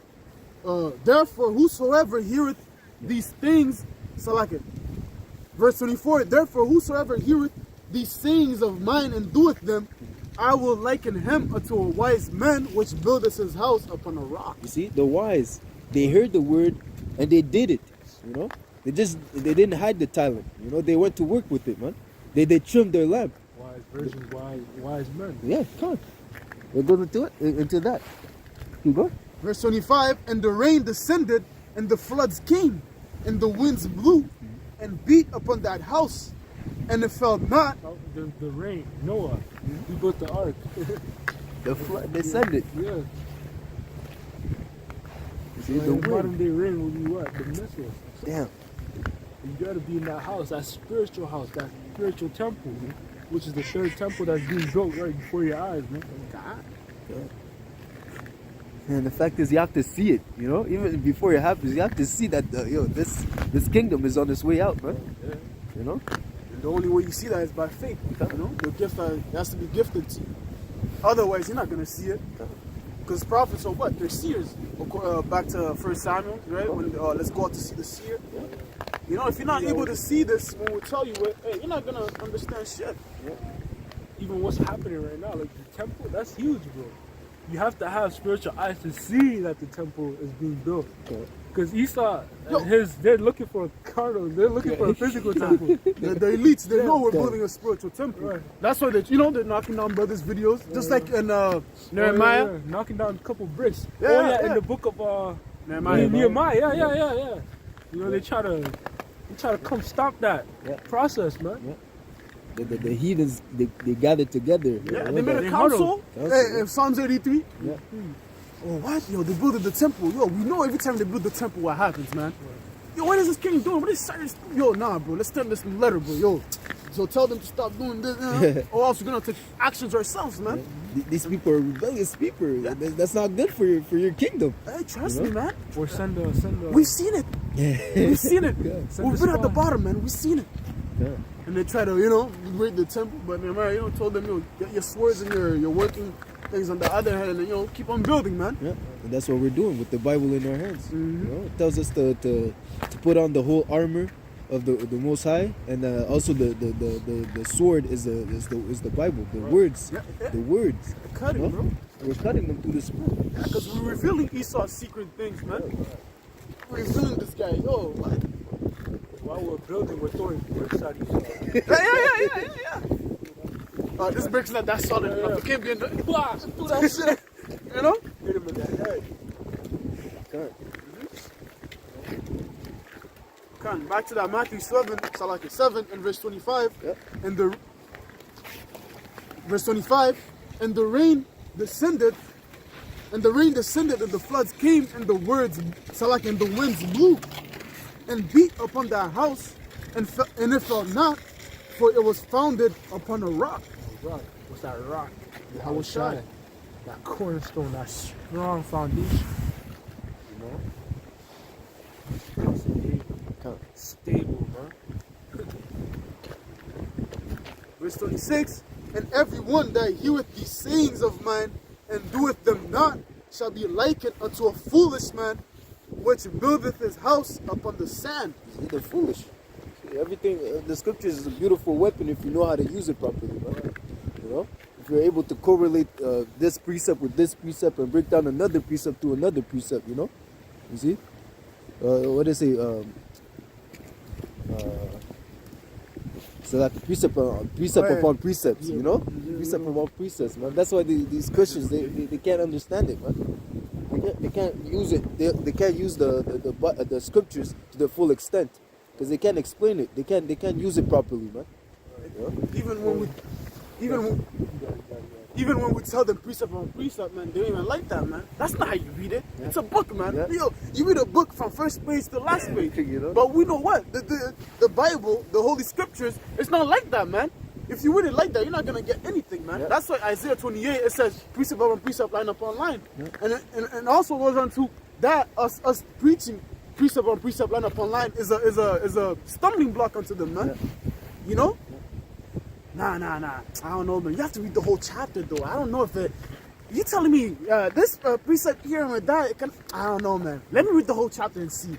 Therefore, whosoever heareth these things, Verse 24. Therefore, whosoever heareth these sayings of mine and doeth them, I will liken him unto a wise man which buildeth his house upon a rock. You see, the wise, they heard the word and they did it. They didn't hide the talent. They went to work with it, man. They trimmed their lamp. Wise virgins, wise men. Yeah, come on. We'll go into that. Keep going. Verse 25, and the rain descended, and the floods came, and the winds blew, and beat upon that house, and it fell not. The rain, Noah, he built the ark. The flood descended. Yeah. You see, So the modern wind. day rain will be what? The missile. Damn. You gotta be in that house, that spiritual house, that spiritual temple, which is the third temple that's being built right before your eyes, man. And the fact is, you have to see it, even before it happens, you have to see that, this kingdom is on its way out, man. Yeah. And the only way you see that is by faith, The gift has to be gifted to you. Otherwise, you're not going to see it. Because prophets are what? They're seers. Back to 1 Samuel, right? When let's go out to see the seer. If you're not able to see this when we tell you it, hey, you're not going to understand shit. Yeah. Even what's happening right now, like the temple, that's huge, bro. You have to have spiritual eyes to see that the temple is being built. Because Esau, they're looking for a carnal, they're looking for a physical temple. The elites, they know we're building a spiritual temple. Right. That's why they're knocking down brothers' videos, just like in Nehemiah. Yeah. Knocking down a couple bricks. Yeah. In the book of Nehemiah. Nehemiah. Yeah. They try to come stop that process, man. Yeah. The heathens, they gathered together. Yeah, they made a council. In Psalms 83. Yeah. Oh, what? Yo, they built the temple. Yo, we know every time they build the temple what happens, man. yo, what is this king doing? What is Cyrus? Yo, nah, bro. Let's send this letter, bro. Yo, so tell them to stop doing this, or else we're gonna take actions ourselves, man. These people are rebellious people. That's not good for your kingdom. Hey, trust me, man. Or send a We've seen it. We've seen it. Send We've a been at the spy. bottom, man. We've seen it. Yeah. And they try to, raid the temple, but Nehemiah, told them, get your swords and your working things on the other hand, and keep on building, man. Yeah, and that's what we're doing with the Bible in our hands. Mhm. It tells us to put on the whole armor of the Most High, and also the sword is the Bible, the words, Yeah. the words. Cutting, bro. We're cutting them through the spirit. Because we're revealing Esau's secret things, man. We're revealing this guy. Yo, what? While we're building, we're throwing bricks at each other. Yeah. This brick's not that solid enough. It can't be in the... Blah, Do that shit. hit him in the head. Okay. Come back to that Matthew 7, Salaki 7 and verse 25. Yep. And the verse 25, and the rain descended, and the floods came, and the winds blew, and beat upon that house, and it fell not, for it was founded upon a rock. Rock. What's that rock? How was shot. That cornerstone, that strong foundation. You know? House of David. Stable, man. Verse 26, and everyone that heareth these sayings of mine and doeth them not shall be likened unto a foolish man which buildeth his house upon the sand. They're foolish. Everything, the scriptures is a beautiful weapon if you know how to use it properly, man. You know, if you're able to correlate this precept with this precept and break down another precept to another precept, you see, what they say, so that precept upon precepts, precept upon precepts, man. That's why these Christians they can't understand it, man. They can't use it. They can't use the scriptures to the full extent because they can't explain it. They can't use it properly, man. Even when we tell them precept on precept, man, they don't even like that, man. That's not how you read it. Yeah. It's a book, man. Yeah. Yo, you read a book from first page to last page. You know? But we know what? The Bible, the Holy Scriptures, it's not like that, man. If you read it like that, you're not going to get anything, man. Yeah. That's why Isaiah 28, it says precept upon precept, line upon line. Yeah. And also goes on to that, us preaching precept upon precept, line upon line is a stumbling block unto them, man. Yeah. You know? Nah. I don't know, man. You have to read the whole chapter, though. I don't know if it... You telling me this precept here and with that, I don't know, man. Let me read the whole chapter and see.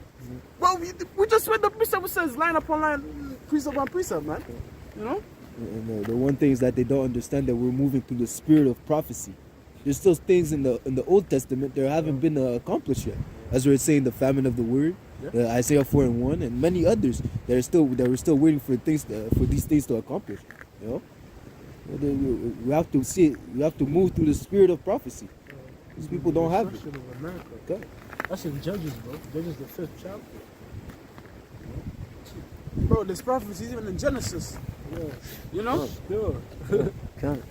Well, we just read the precept which says line upon line, precept upon precept, man. You know? And the one thing is that they don't understand that we're moving through the spirit of prophecy. There's still things in the Old Testament that haven't been accomplished yet. As we're saying, the famine of the word, Isaiah 4:1, and many others that we're still waiting for these things to accomplish. You know, we have to see it. We have to move through the spirit of prophecy. These people don't have it. Destruction of America. Okay. That's in Judges, bro. Judges, the 5th chapter. Bro, there's prophecies even in Genesis. Yeah. You know? Yeah. Can't.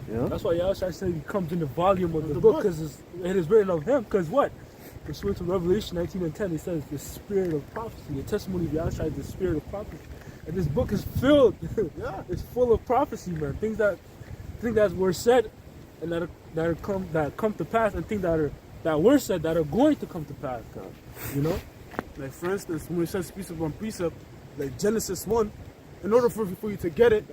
You know? That's why Yahushua said he comes in the volume of the The book book. because it is written of him. Because what? Pursuant to Revelation 19:10, it says the spirit of prophecy. The testimony of Yahushua is the spirit of prophecy. And this book is filled. Yeah. It's full of prophecy, man. Things that were said and that come to pass, and things that were said that are going to come to pass. You know? Like, for instance, when it says precept upon precept, like Genesis 1, in order for you to get it,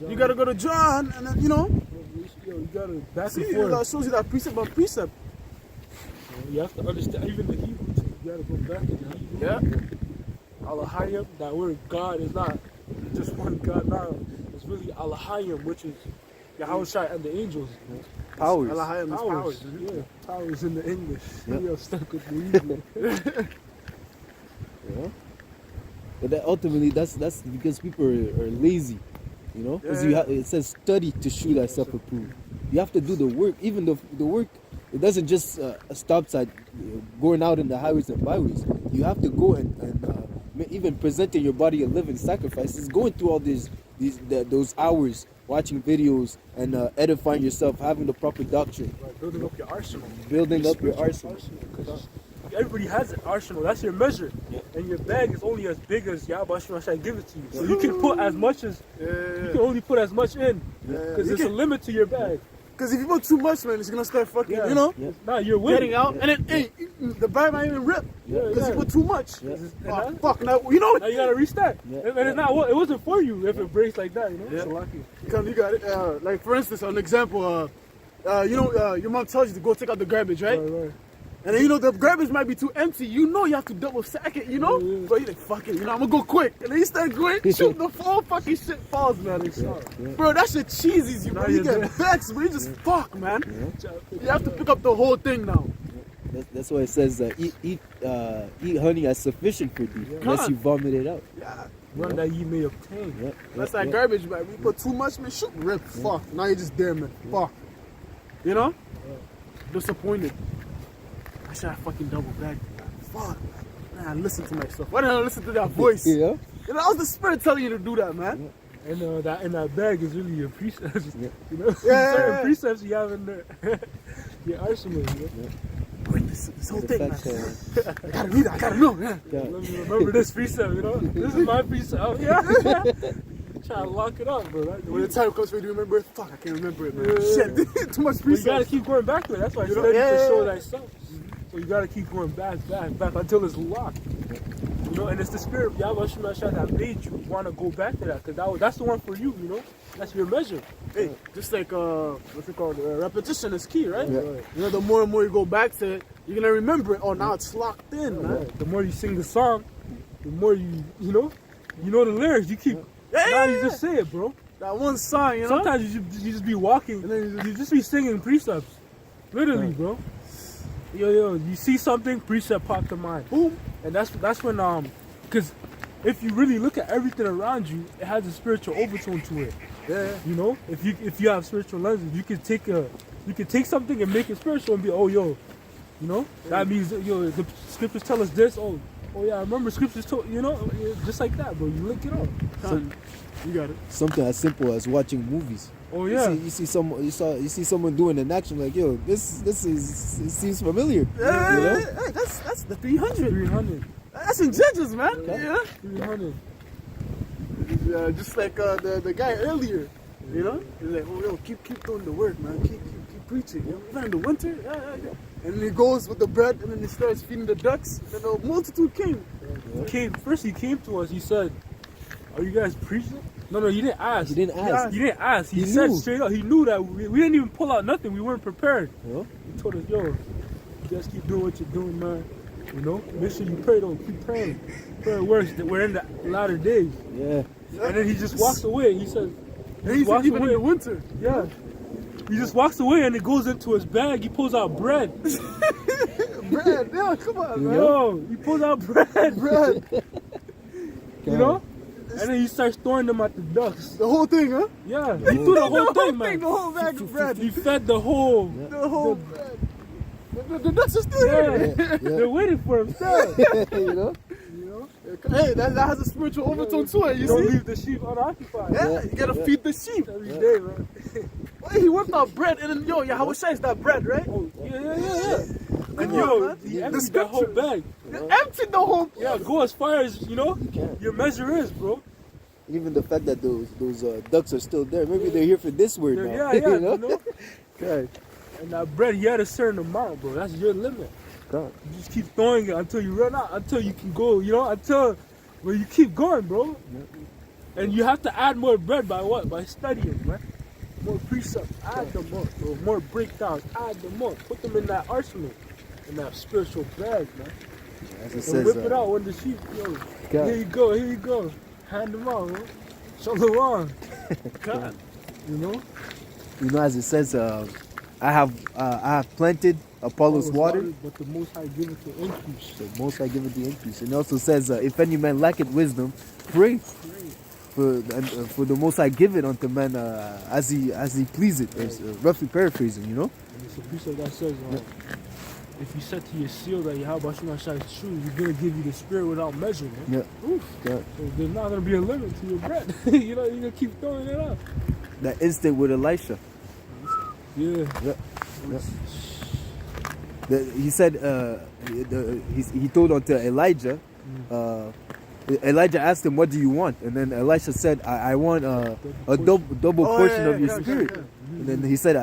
you gotta go to John, and then, You gotta back see, and forth. that shows you that precept upon precept. You have to understand, even the Hebrew too. You gotta go back to the Hebrew. Yeah. Allahayim, that word God is not just one God now. It's really Allahayim, which is Yahushua and the angels. Powers. Elohim is powers. Yeah, powers in the English. Yep. We are stuck with the Hebrew. You know? But that ultimately, that's because people are lazy. You know, because it says study to show thyself approved. You have to do the work. Even the work, it doesn't just stop at going out in the highways and byways. You have to go and even presenting your body a living sacrifice. It's going through all those hours, watching videos and edifying yourself, having the proper doctrine, Right, building up your arsenal. building up your arsenal. Because everybody has an arsenal. That's your measure. Yeah. And your bag is only as big as Yahweh Shai give it to you. So you can put as much as, you can only put as much in. Because You there's a can- limit to your bag. Because if you put too much, man, it's gonna start fucking, Yeah. you know, Yeah. Nah, you're winning. getting out. And then, hey, the bag might even rip. Yeah, Because yeah. you put too much. Yeah. Oh, fuck, now, you know, Now you gotta restart. Yeah. And it's not, it wasn't for you if it breaks like that, you know? Yeah. So lucky. you got it. Like, for instance, an example, you know, your mom tells you to go take out the garbage, right? Right. And then, you know, the garbage might be too empty. You know you have to double sack it, you know? Yeah, yeah. But you're like, fuck it, you know, I'm gonna go quick. And then you start going, shoot, the whole fucking shit falls, man. Yeah. Bro, that shit cheesies you, bro. Now You you're get vexed, bro. You just fuck, man. Yeah. You have to pick up the whole thing now. That's why it says eat honey as sufficient for thee, unless God. you vomit it out. Yeah. One that you may obtain. Yeah. That's yeah, that yeah. garbage, man. We put too much, man. Shoot, rip, fuck. Now you're just there, man. Fuck. You know? Disappointed. I should have fucking double bagged. Fuck. Man, I listen to myself. Why didn't I listen to that voice? Yeah. You know, that was the spirit telling you to do that, man. And that bag is really your precepts. Yeah. You know? Yeah. Certain precepts you have in there. Your arsenal, you know? Wait, this whole The thing, fact, man. I gotta read it. I gotta know, man. yeah. Let me remember this precept, you know? This is my precept. Oh, yeah. Try to lock it up, bro. Right? When the time comes for you to remember it, fuck, I can't remember it, man. Yeah. Shit, too much But you gotta precepts. keep going back to it. That's why I You know, study yeah, to show yeah. thyself. So you gotta keep going back until it's locked. You know, and it's the spirit of Yahweh Shemashah that made you want to go back to that, because that's the one for you, you know? That's your measure. Hey, just like, what's it called? Repetition is key, right? Yeah. Right. You know, the more and more you go back to it, you're gonna remember it. Oh, now it's locked in, man. The more you sing the song, the more you know the lyrics. You keep, Yeah, now yeah, you yeah. just say it, bro. That one song, you know? Sometimes you just be walking, And then you just be singing precepts. Literally, bro. Yo, you see something, precept pop to mind. Boom. And that's when because if you really look at everything around you, it has a spiritual overtone to it. Yeah. You know, if you have spiritual lenses, you can take something and make it spiritual and be, oh, yo, you know, that means, yo, the scriptures tell us this. Oh yeah, I remember scriptures told, you know, just like that, bro. You link it up. You got it. Something as simple as watching movies. Oh yeah. You see someone doing an action like, yo, this it seems familiar. Yeah, You know? hey, that's the 300. 300. That's in Judges, man. Okay. Yeah. 300. Just like the guy earlier, you know? He's like, oh, yo, keep doing the work, man. Keep preaching. You know? Even in the winter, yeah. And then he goes with the bread, and then he starts feeding the ducks, and the multitude came. He came to us. He said, "Are you guys preaching?" No, he didn't ask. He didn't ask. He didn't ask. He He said knew. straight up. He knew that we didn't even pull out nothing. We weren't prepared. You know? He told us, "Yo, you guys keep doing what you're doing, man. You know, make sure you pray though. Keep praying. Prayer works. We're in the latter days." Yeah. And then he just walks away. He says, And he's walks even away. in the winter. "Yeah." He just walks away and it goes into his bag. He pulls out bread. Bread, yeah, come on, man. Yo, he pulls out bread. Bread. You know? And then he starts throwing them at the ducks. The whole thing, huh? Yeah, he threw the whole thing, man. The whole bag of bread. He fed the whole. The whole bread. The ducks are still Yeah, here. they're waiting for him still. You know? Hey, that has a spiritual overtone to it, you Don't see? leave the sheep unoccupied. Yeah, you gotta feed the sheep. Every day, man. Hey, he whipped out bread, and then, yo, how is that bread, right? Oh, yeah. And Come yo, on, man. he The emptied the whole scriptures. bag. You emptied the whole. Yeah, go as far as, you know, can. your measure is, bro. Even the fact that those ducks are still there. Maybe they're here for this word now. Yeah, you you know? know? God. And that bread, he had a certain amount, bro. That's your limit. God. You just keep throwing it until you run out, until you can go, you know, well, you keep going, bro. And you have to add more bread by what? By studying, man. More precepts, add them up, bro. More breakdowns, add them up. Put them in that arsenal, in that spiritual bag, man. As it And says, whip it out when the sheep, yo. God. Here you go. Hand them out, bro. Shalom. God. You know? You know, as it says, I have planted, Apollos watered, But the Most High giveth the increase. the Most High giveth the increase. And it also says, if any man lacketh wisdom, pray for the Most High give it unto man as he pleaseth. Roughly paraphrasing, you know. And it's a precept that says, if you set to your seal that Yahweh Shai is true, he's going to give you the spirit without measure, man. Yeah. Oof. God. So there's not going to be a limit to your bread. You know, you're going to keep throwing it out. That instant with Elisha. Yeah. Yeah. Yeah. he said he told unto Elijah. Elijah asked him, "What do you want?" And then Elisha said, "I want a double Oh, portion yeah, of your yeah, spirit." yeah. And then he said,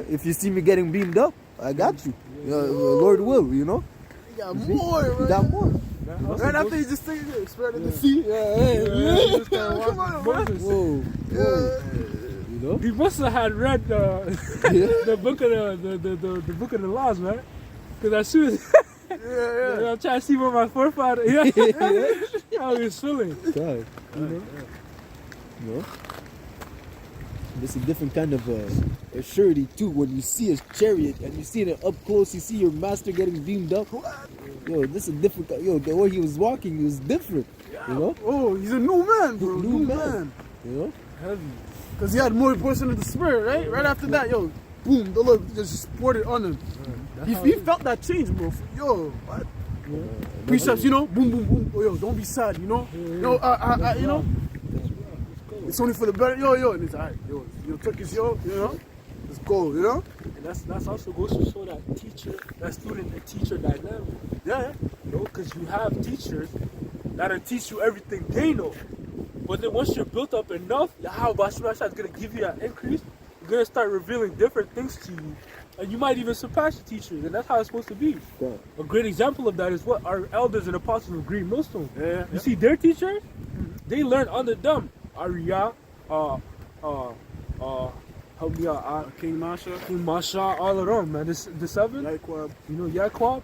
"If you see me getting beamed up, I got you. Lord will, you know." You got more, He right? got more. Right after you just take it, spread it the sea. Come on, man. Whoa, whoa. You know? He must have had read the book of the book of the laws, man. Because as soon as I'm trying to see where my forefather, how he was feeling. God. You know? It's a different kind of a surety too. When you see a chariot and you see it up close, you see your master getting beamed up. Yo, this is a different. Yo, the way he was walking, he was different. You know? Oh, he's a new man, bro. New New man. man. You know? Heavy. Because he had more portion of the spirit, right? Right after that, yo, boom, the Lord just poured it on him. He felt that change, bro. Yo, what? Precepts, you know, boom, boom, boom. Oh, yo, don't be sad, you know. Yo, you know, it's only for the better. Yo, and it's alright. Yo, took his you know, let's go, you know. And that's also goes to show that student and teacher dynamic. Yeah. You know, because you have teachers that'll teach you everything they know. But then once you're built up enough, Yahweh is gonna give you an increase. You're gonna start revealing different things to you. And you might even surpass your teachers, and that's how it's supposed to be. Yeah. A great example of that is what our elders and apostles of Green Millstone. Yeah. You see their teachers, they learn under them. Ariyah, help me out, King Masha, King Masha, all of them, man. The seven, Yaqub. you know, Yaqub,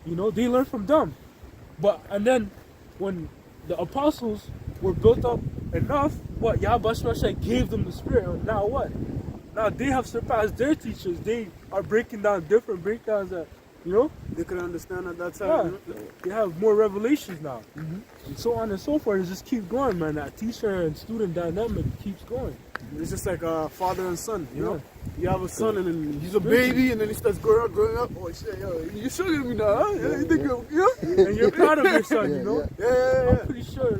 you know, they learn from them. And then when the apostles were built up enough, what Yahweh gave them the spirit. Now what? Now they have surpassed their teachers. They are breaking down different breakdowns that, you know, They could understand at that yeah, time. You know? they have more revelations now. And so on and so forth. It just keeps going, man. That teacher and student dynamic keeps going. It's just like a father and son, you know. Yeah. You have a son and then he's a baby and then he starts growing up. Oh shit, yo, you sugar me now, huh? Yeah, you think And you're proud of your son, you know? Yeah. I'm pretty sure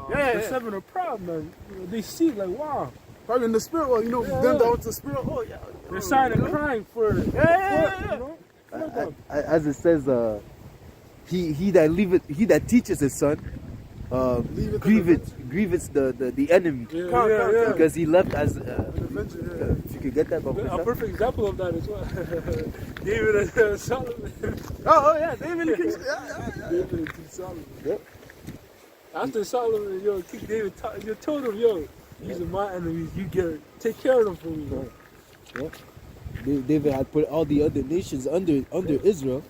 Yeah. the seven are proud, man. You know, they see like, wow. Probably in the spirit world, you know, Yeah. them down to the spirit. Oh yeah. They're signing you know? crying for Yeah. you know? For them. As it says, he that teaches his son, grievous the enemy, Yeah. because he left as. An adventure, If you could get that, A Baba. perfect example of that is what David and Solomon. Oh yeah, they really kick. Yeah. David and King Solomon. Yep. After Solomon, King David told him, these are my enemies. You take care of them for me. Man. Yeah. David had put all the other nations under Israel,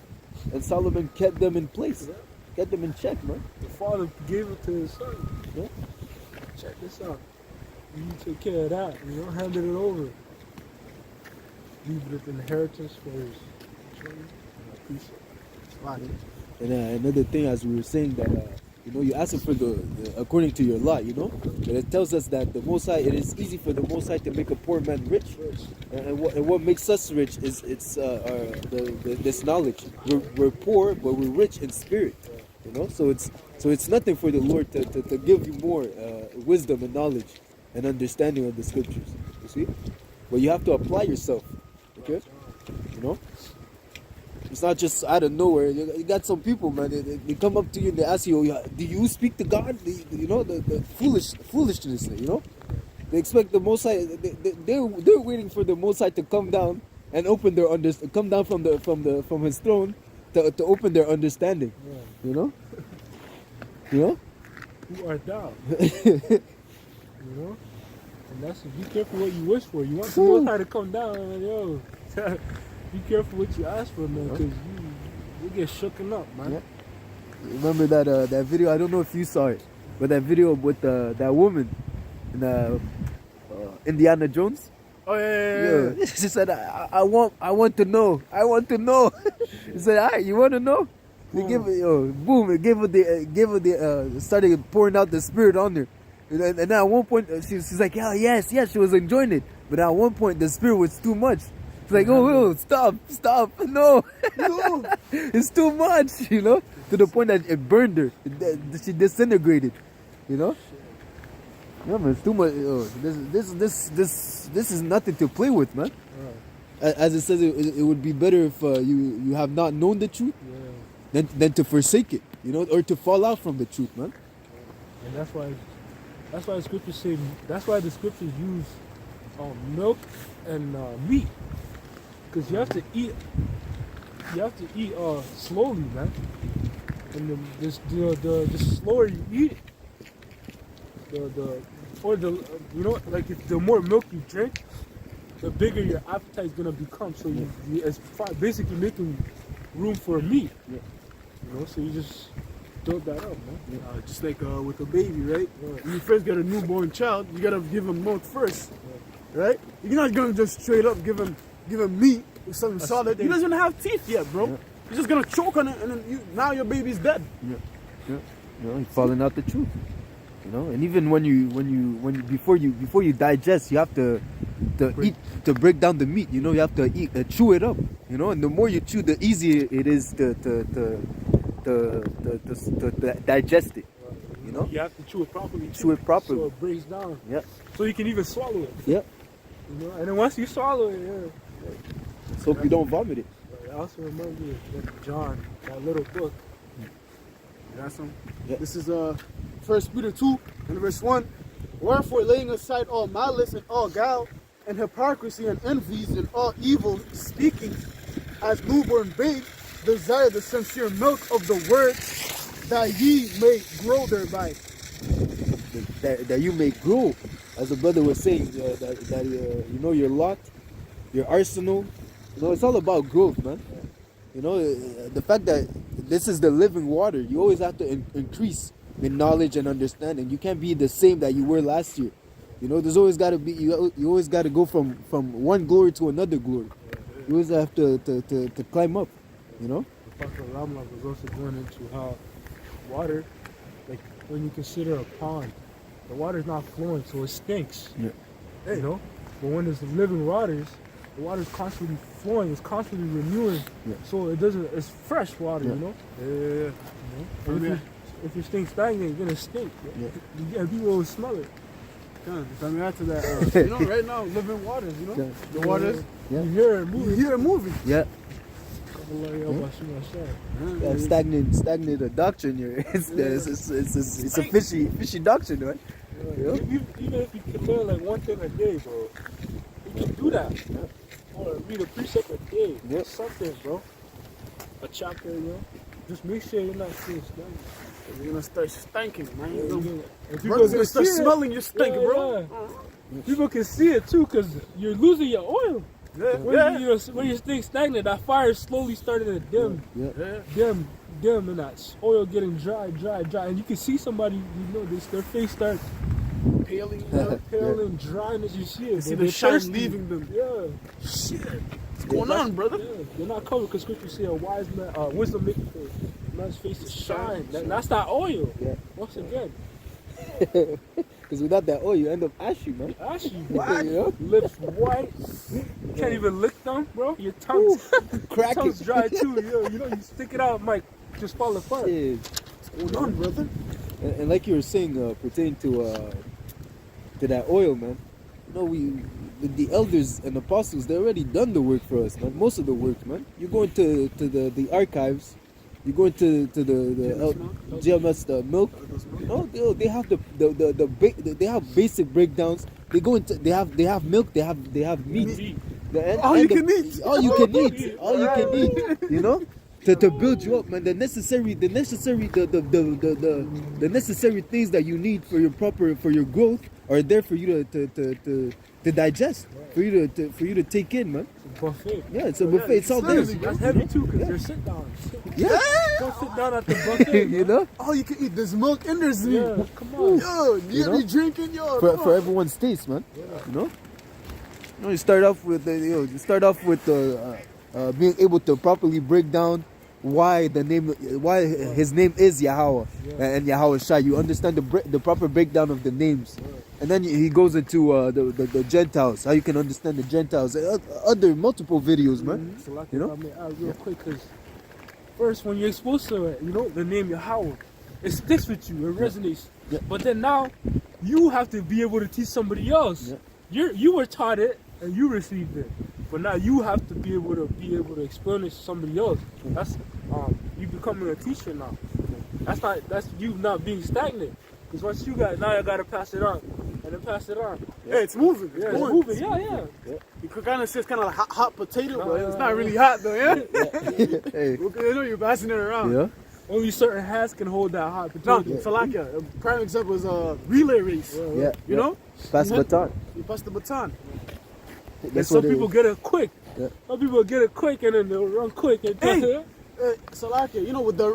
and Solomon kept them in place, kept them in check, man. The father gave it to his son. Yeah. Check this out. You take care of that. You know, handed it over. Leave it as inheritance for his children. I appreciate it. And another thing, as we were saying, that you ask him for the according to your lot, you know, but it tells us that the Most High, it is easy for the Most High to make a poor man rich, and what makes us rich is this knowledge. We're poor, but we're rich in spirit, you know. So it's nothing for the Lord to give you more wisdom and knowledge and understanding of the scriptures. You see, but you have to apply yourself, okay? You know. It's not just out of nowhere. You got some people, man. They come up to you and they ask you, "Do you speak to God?" You know, the foolishness. You know, they expect the Most High. They're waiting for the Most High to come down and open their come down from His throne to open their understanding. Yeah. You know. You know. Who art thou? You know? And that's be careful what you wish for. You want the Most High to come down, and be careful what you ask for, man, because you get shooken up, man. Yeah. Remember that video? I don't know if you saw it, but that video with that woman in Indiana Jones. Oh yeah. She said, I want to know. I want to know. He said, all right, you want to know? They give it, boom, it gave her the started pouring out the spirit on her. And then at one point, she's like, yeah, yes, she was enjoying it. But at one point, the spirit was too much. It's like, oh, stop, no. It's too much, you know, to the point that it burned her. She disintegrated, you know. Yeah, man, it's too much. This is nothing to play with, man. as it says, it would be better if you have not known the truth Yeah. than to forsake it, you know, or to fall out from the truth, man. And that's why the scriptures say, that's why the scriptures use milk and meat, because you have to eat slowly, man. And the slower you eat, like if the more milk you drink, the bigger your appetite is gonna become. So it's basically making room for meat. Yeah. You know, so you just build that up, man. Just like with a baby, right? When you first get a newborn child, you gotta give him milk first, right? You're not gonna just straight up give him meat with something solid. He doesn't have teeth yet, bro. Yeah. You're just gonna choke on it, and then now your baby's dead. Yeah. You know, you're falling out the truth. You know, and even when you before you digest, you have to eat, to break down the meat. You know, you have to chew it up. You know, and the more you chew, the easier it is to digest it. You know, You have to chew it properly. Chew it properly. So it breaks down. Yeah. So you can even swallow it. Yeah. You know, and then once you swallow it, Let's hope you don't vomit it. It also reminds me of John, that little book. That's him. Yeah. This is 1 Peter 2 and verse 1. Wherefore, laying aside all malice and all guile and hypocrisy and envies and all evil speaking, as newborn babes, desire the sincere milk of the word, that ye may grow thereby. That you may grow, as the brother was saying, that you know, your lot, your arsenal. You know, it's all about growth, man. You know, the fact that this is the living water, you always have to increase in knowledge and understanding. You can't be the same that you were last year. You know, there's always got to be, you always got to go from one glory to another glory. You always have to climb up, you know? The Prophet Lamla was also going into how water, like when you consider a pond, the water's not flowing, so it stinks. Yeah. You know? But when there's living waters, the water's constantly flowing, it's constantly renewing. Yeah. So it's fresh water, you know? Yeah. You know? If you stink stagnant, you're gonna stink. Yeah. And people will smell it. If I add to that, you know, right now, living waters, you know? Yeah. The waters, Yeah. You hear it you moving. hear it moving. Yeah. Yeah. That stagnant doctrine here. It's a fishy doctrine, right? Yeah. Even if you can learn like one thing a day, bro, you can do that. Or read a precept a day. Yeah. Something, bro. A chapter, you know. Just make sure you're not seeing stuff. You're gonna start stinking, man. And Brothers gonna start see it. smelling your stink, Yeah, bro. yeah. People can see it too, cause you're losing your oil. Yeah, When you stay stagnant, that fire is slowly starting to dim, and that oil getting dry, and you can see somebody, you know, their face start paling. pale and drying as you see it. You see They're the shine thirsty. leaving them. Yeah. Shit. What's going on, brother? Yeah, they're not covered because scripture say a wise man, wisdom makes a man's face to shine. That's that oil. Yeah. Once again, Because without that oil, you end up ashy, man. ashy. What? You know? Lips white. You can't even lick them, bro. Your tongue's Cracking. tongue's dry too. You know, you stick it out, it might just fall apart. Yeah. What's going on, brother? And like you were saying, pertaining to that oil, man. You know, the elders and apostles, they already done the work for us, man. Most of the work, man. You go into the archives, you go into the GMS, the milk. You know, they have they have basic breakdowns. They go into they have milk. They have meat. All you can eat. All you can eat. All you can eat. You know. To build you up, man, the necessary things that you need for your growth are there for you to digest, for you to take in, man. It's a buffet. Yeah, it's a buffet. It's all there. That's heavy too, because they're sit down. Yeah, Don't sit down at the buffet. you know, All you can eat. There's milk and there's meat. Yeah, come on. Yo, you know? be drinking, yo. for everyone's taste, man. You know, you start off with being able to properly break down why his name is Yahweh and Yahweh Shai. You understand the proper breakdown of the names, and then he goes into the Gentiles, how you can understand the Gentiles, other multiple videos, man. So You know? I mean, real quick, because first when you're exposed to it, you know, the name Yahweh, it sticks with you, it resonates. Yeah. But then now you have to be able to teach somebody else. Yeah. You were taught it and you received it. But now you have to be able to explain it to somebody else. That's you becoming a teacher now. That's you not being stagnant. Because once you got now, you gotta pass it on and then pass it on. Yeah, it's moving. Yeah, It's it's going. moving. Yeah. You could kind of say it's kind of like hot potato, but it's not really hot though, yeah? Hey, Okay, you know you're passing it around. yeah. Only certain hands can hold that hot No, potato. Salakia, a prime example is a relay race. Yeah. You know? Pass the baton. You pass the baton. And That's some what people get it quick. Yeah. Some people get it quick and then they'll run quick and pass Hey! it. Salakia, you know with the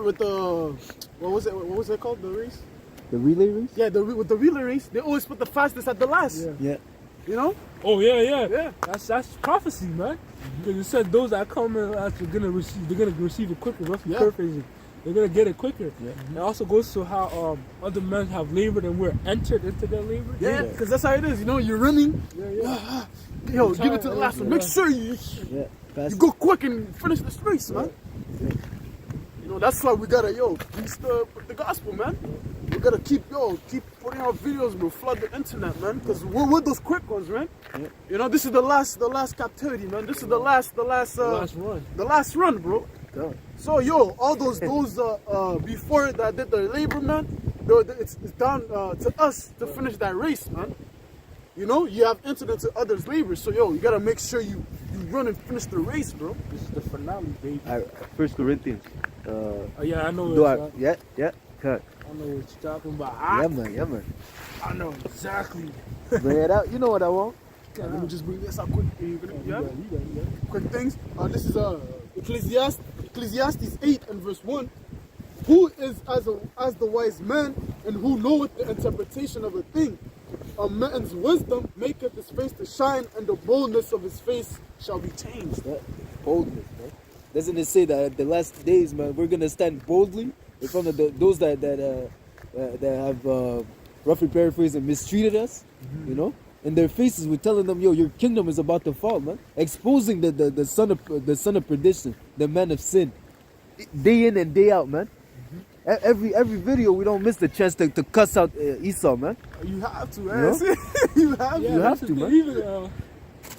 what was it called, the race? the relay race. Yeah, with the relay race, they always put the fastest at the last. Yeah. Yeah. You know? Oh yeah. Yeah. That's prophecy, man. Because it said those that come in last are gonna receive it quicker. Roughly Yeah. paraphrasing. They're gonna get it quicker. Yeah. It also goes to how other men have labored and we're entered into their labor. Yeah, because that's how it is. You know, you're running. Yeah. Yo, give it to the last one. Make sure you Pass. go quick and finish this race, man. You know, that's why we gotta, preach the gospel, man. We gotta keep putting out videos, bro. Flood the internet, man. Because we're those quick ones, man. Yeah. You know, this is the last captivity, man. This is the last Last run. the last run, bro. Go. So, all those before that did the labor, man, it's down to us to finish that race, man. You know, you have entered into others' labor, so you gotta make sure you run and finish the race, bro. This is the finale, baby. First Corinthians. Oh, yeah, I know. Do What I, yeah. Cut. I know what you're talking about. Yeah, man. I know exactly. Bring it out. You know what I want. Yeah, let me just bring this out quick. You got it. Quick things. This is Ecclesiastes 8 and verse 1. Who is as the wise man, and who knoweth the interpretation of a thing? A man's wisdom maketh his face to shine, and the boldness of his face shall be changed. Yeah. Boldness, man. Doesn't it say that at the last days, man, we're gonna stand boldly in front of those that have roughly paraphrased and mistreated us, you know? In their faces, we're telling them, your kingdom is about to fall, man. Exposing the son of perdition, the man of sin, day in and day out, man. Every video, we don't miss the chance to cuss out Esau, man. You have to, You man. know? You have Yeah, to. that's to, the man. thing.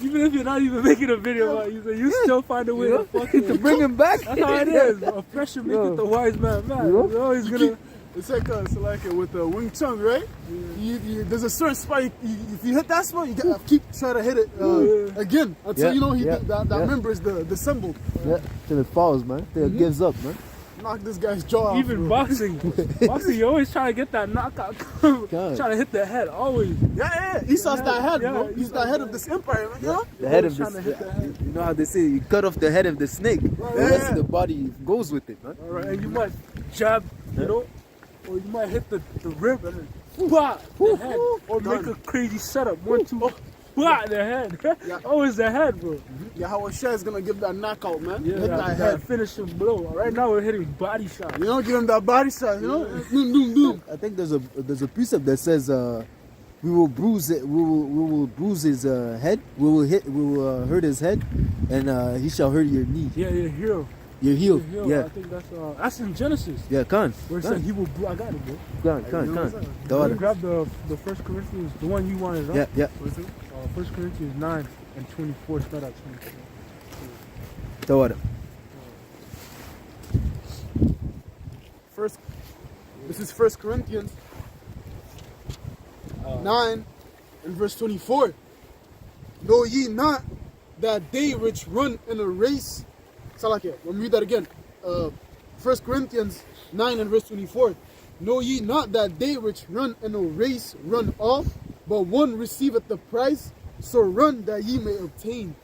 Even if you're not even making a video about it, you still find a way to fucking to bring him back. That's how it is. Oppression maketh the wise man mad. You know? You're always gonna. It's like with the Wing Chun, right? There's a certain spot. If you hit that spot, you gotta keep trying to hit it again until that member is the symbol. Yeah, till it falls, man. Till it gives up, man. Knock this guy's jaw off. Even bro. boxing, you always try to get that knockout. God. Trying to hit the head, always. Yeah. Esau's that head, bro. Yeah, He's the head of this empire, man. You know? The head of Trying to hit the head. you know how they say you cut off the head of the snake. The rest of the body goes with it, man. All right, and you might jab, you know, or you might hit the rib and then bah, the head, or make a crazy setup. 1, 2, bah, the head. Always the head, bro. Yeah, how Shah is gonna give that knockout, man. Yeah, Hit that head. finishing blow. Right now we're hitting body shots. You know, give him that body shot. You know, boom, boom, boom. I think there's a precept that says we will bruise it. We will bruise his head. We will hurt his head, and he shall hurt your knee. Yeah, hero. Your heel. Hero. Yeah. I think that's in Genesis. Yeah, Khan. Where it said he will. I got it, bro. Khan. Can you grab the 1 Corinthians, the one you wanted, right? Yeah. What is it? 1 Corinthians 9 and 24. Start at 24. Tawada. This is 1 Corinthians 9 and verse 24. Know ye not that they which run in a race. Salakia, let me read that again. 1 Corinthians 9 and verse 24. Know ye not that they which run in a race run all, but one receiveth the prize, so run that ye may obtain.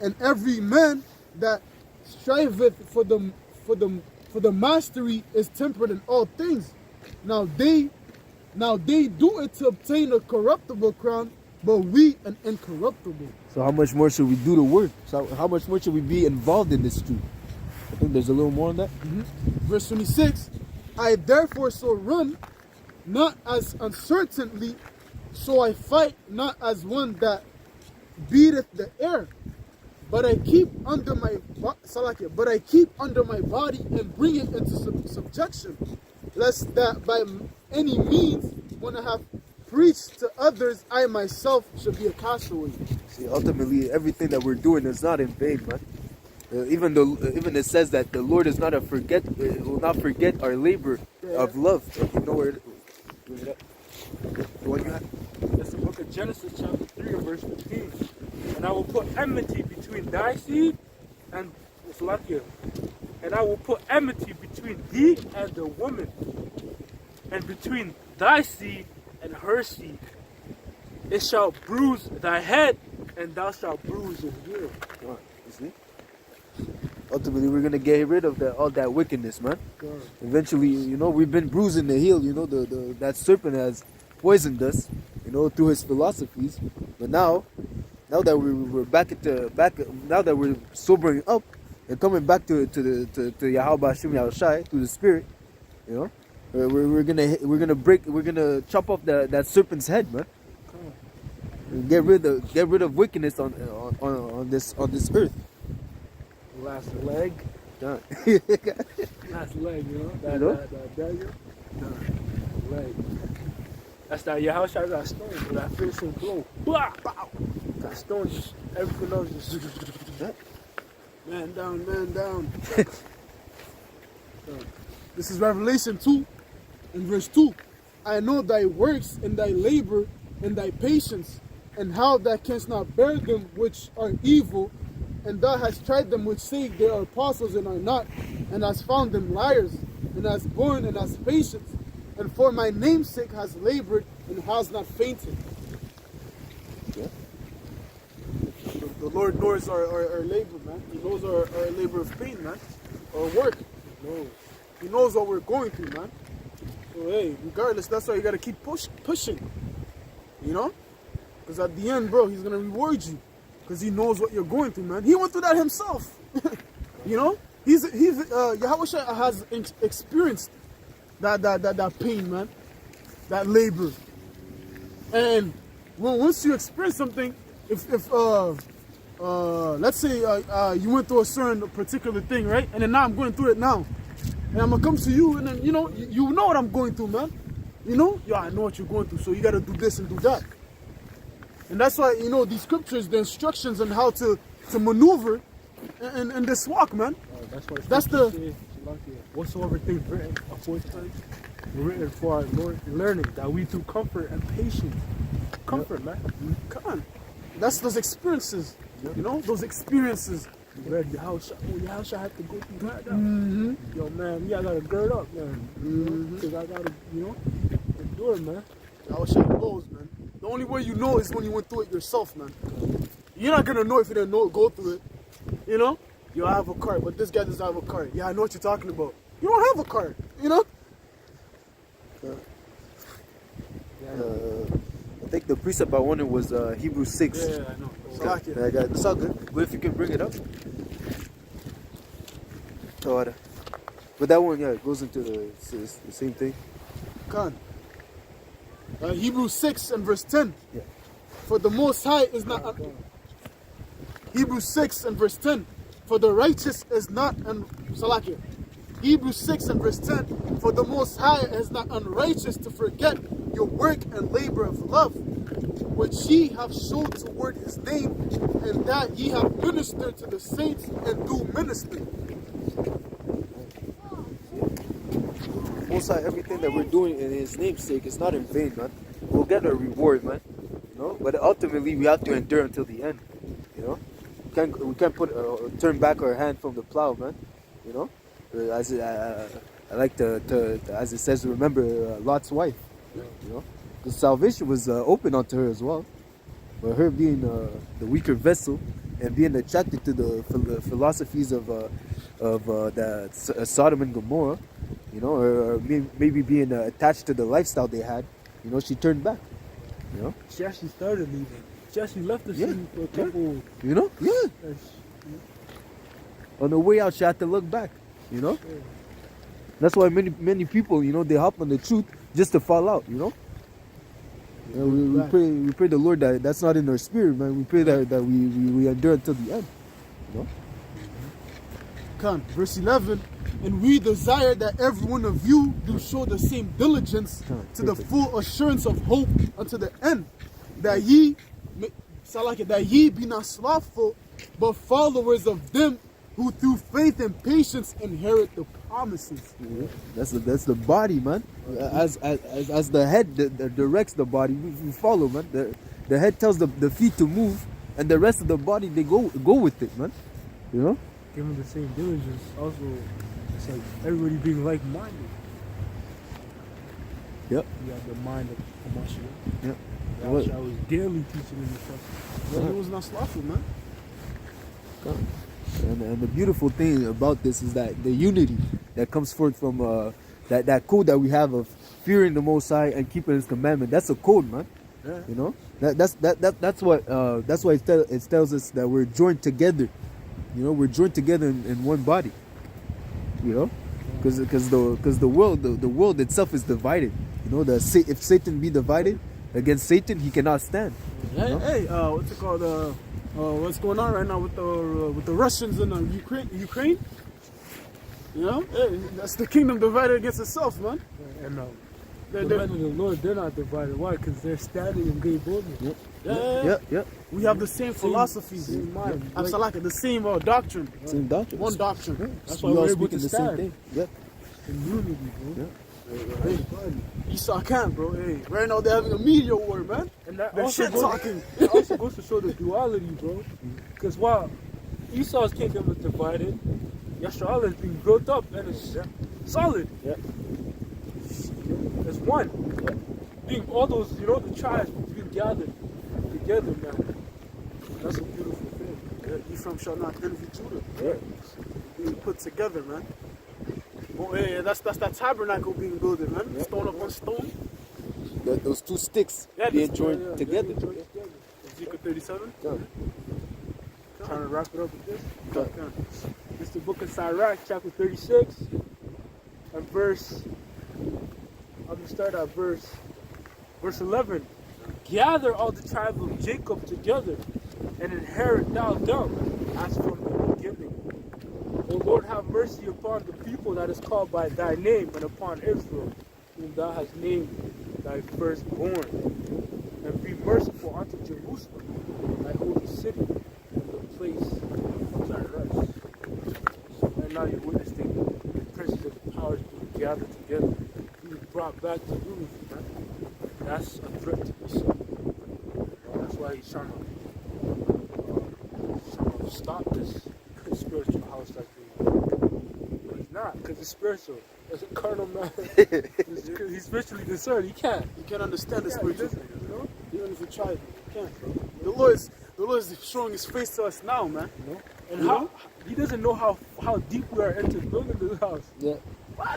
And every man that striveth for the mastery is temperate in all things. Now they do it to obtain a corruptible crown, but we an incorruptible. So how much more should we do the work? So how much more should we be involved in this too? I think there's a little more on that. Verse 26. I therefore so run, not as uncertainly, so I fight not as one that beateth the air, but I keep under my body and bring it into subjection, lest that by any means, when I have preach to others, I myself should be a castaway. See, ultimately, everything that we're doing is not in vain, man. Even it says that the Lord is not will not forget our labor of love. You know where? What you have? That's the book of Genesis, chapter 3, and verse 15. And I will put enmity between thy seed and Salakia. And I will put enmity between thee and the woman, and between thy seed and her seed. It shall bruise thy head, and thou shalt bruise his heel. You see? Ultimately, we're gonna get rid of all that wickedness, man. God. Eventually, we've been bruising the heel. That serpent has poisoned us, through his philosophies. But now that we're now that we're sobering up and coming back to Yahweh Hashem Yahushai through the Spirit, we're gonna chop off that serpent's head, man. And get rid of wickedness on this earth. Last leg. Done. Last leg, That dagger. Leg. That's that Yahushua got stoned with that finishing blow. Blah! Bow! Got stoned, just everything else just. Man down. This is Revelation 2 and verse 2. I know thy works and thy labor and thy patience, and how thou canst not bear them which are evil, and thou hast tried them which say they are apostles and are not, and hast found them liars, and hast borne and hast patience, and for my name's sake has labored and has not fainted. Yeah. The Lord knows our labor, man. He knows our labor of pain, man. Our work. He knows what we're going through, man. So hey, regardless, that's why you gotta keep pushing. Because at the end, bro, he's gonna reward you. Because he knows what you're going through, man. He went through that himself. Yahushua has experienced that pain, man. That labor. And once you experience something, if let's say you went through a certain particular thing, right? And then now I'm going through it now. And I'm gonna come to you, and then you know what I'm going through, man. I know what you're going through, so you gotta do this and do that. And that's why, these scriptures, the instructions on how to maneuver in this walk, man. That's the whatsoever things written aforetime, written for our Lord learning, that we through comfort and patience. Comfort, man. Come on. That's those experiences. Those experiences. Yahushua had to go through that. Yo, man, I gotta gird up, man. Because I gotta, endure, man. Yahushua knows, man. The only way you know is when you went through it yourself, man. You're not gonna know if you didn't go through it. You have a car, but this guy doesn't have a car. Yeah, I know what you're talking about. You don't have a car, I think the precept I wanted was Hebrews 6. Yeah, I know. It's all good. But if you can bring it up. But that one, it goes into the same thing. Khan. Hebrews 6 and verse 10. Yeah. For the Most High is not... Hebrews 6 and verse 10. For the righteous is not... Salakia. Hebrews 6 and verse 10. For the Most High is not unrighteous to forget your work and labor of love, which ye have showed toward his name, and that ye have ministered to the saints and do minister. Most High, everything that we're doing in his name's sake is not in vain, man. We'll get a reward, man. But ultimately we have to endure until the end. We can't turn back our hand from the plow, man. As I like to as it says, remember Lot's wife. The salvation was open unto her as well, but her being the weaker vessel and being attracted to the philosophies of Sodom and Gomorrah, or maybe being attached to the lifestyle they had, she turned back. She actually started leaving. She actually left the city for a couple. On the way out, she had to look back. That's why many people, they hop on the truth just to fall out. We pray the Lord that that's not in our spirit, man. We pray that we endure until the end. Come, verse 11. And we desire that every one of you do show the same diligence to the full assurance of hope unto the end, that ye that ye be not slothful, but followers of them who through faith and patience inherit the promises. That's the body, man. As the head that directs the body, we follow, man. The head tells the feet to move, and the rest of the body they go with it, man. You know. Given the same diligence, also, it's like everybody being like-minded. Yep. You have the mind of Hamashiach. Yep. I was daily teaching in the class. But he was not slothful, man. And the beautiful thing about this is that the unity that comes forth from that code that we have of fearing the Most High and keeping His commandment. That's a code, man. Yeah. You know, that's why it tells us that we're joined together. You know, we're joined together in one body. You know, because the world itself is divided. You know, if Satan be divided against Satan, he cannot stand. Hey, No? hey, what's it called? What's going on right now with the Russians and Ukraine? You know, hey, that's the kingdom divided against itself, man. And They're- the men of the Lord, they're not divided. Why? Because they're standing in great boldness. Yep. Yeah. Yep. We have the same philosophies, same mind. Absalaka, the same doctrine, Same doctrine. one doctrine. That's We why all we're able speaking to the same stand thing. Yep. in unity, bro. Yeah. Hey, Esau can't, bro. Hey, right now they're having a media war, man. And that They're also shit goes, talking. it also goes to show the duality, bro. Because while Esau's kingdom is divided, Yashar is being built up and it's solid. Yeah. It's one. Being all those, the tribes being gathered together, man. That's a beautiful thing. Yeah, Ephraim shall not envy Judah. Yeah. Being put together, man. Oh, yeah, that's that tabernacle being built, man. Yeah. Stone upon stone. Those two sticks Yeah, being this- joined Yeah, together. they're joined together. Ezekiel 37. Yeah. Trying to wrap it up with this. Yeah. It's the book of Sirach, chapter 36, and verse. I'm gonna start at verse 11. Gather all the tribes of Jacob together, and inherit thou them, as from the beginning. O Lord, have mercy upon the people that is called by thy name, and upon Israel, whom thou hast named thy firstborn. And be merciful unto Jerusalem, thy holy city, and the place of thy rest. And now you're witnessing the princes of the powers being gathered together, being brought back to unity, man. That's a threat to Esau. That's why he's trying to stop this spiritual house that's being built. But he's not, because it's spiritual. As a carnal man, he's spiritually discerned. He can't. You can't understand the Yeah, he spiritual. doesn't, you know? Even if you try, you can't, bro. The Lord is showing His face to us now, man. And You how know? he doesn't know how deep we are into building this house. Yeah.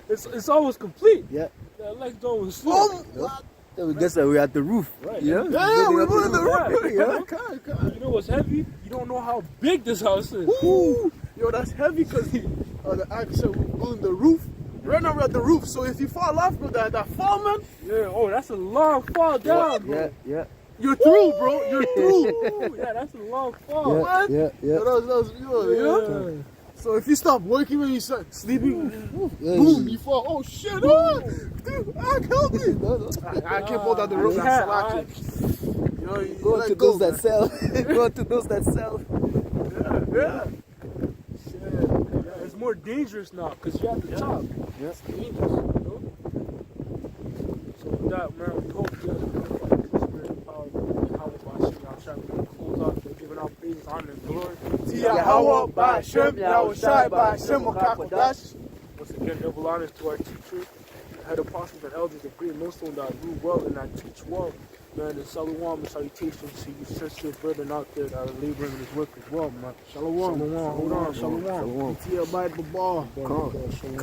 It's almost complete. Yeah. The next door was slow. What? So we guess that we're at the roof. Right. Yeah. Yeah, we're Building the up roof. to Yeah. Yeah, God. You know what's heavy? You don't know how big this house is. Ooh, yo, that's heavy because the actual building the roof. Right now we're at the roof, so if you fall off, bro, that fall, man, Yeah. Oh, that's a long fall down, bro. Yeah. you're through, bro. You're through. Ooh, yeah, that's a long fall. Yeah. What? Yeah. Yo, that was, you know? Yeah. So if you stop working when you start sleeping, Yeah. boom, you fall. Oh shit! Dude, help me! I can't hold out the rope. Yeah, That's I- slacking. You know, you Go let to go, those that man. sell. Go to those that sell. Yeah. Yeah, it's more dangerous now because you're at the top. Yeah. It's dangerous, you know? So with that, man, we hope you guys are the spirit of power. How about you? I'm trying to close off by giving out praise, honor, and glory. Yahweh, Ba'ashem, Yahushai, Ba'ashem, Wakakwadash. Once again, double honors to our teacher, the head apostles and elders, the great millstone that rule well and that teach well. Man, and shalom and salutations to you sincere brethren out there that are laboring in his work as well, man. Shalom. Hold on, shalom. Shalom. Tia Bible Ball. Come. Shalom.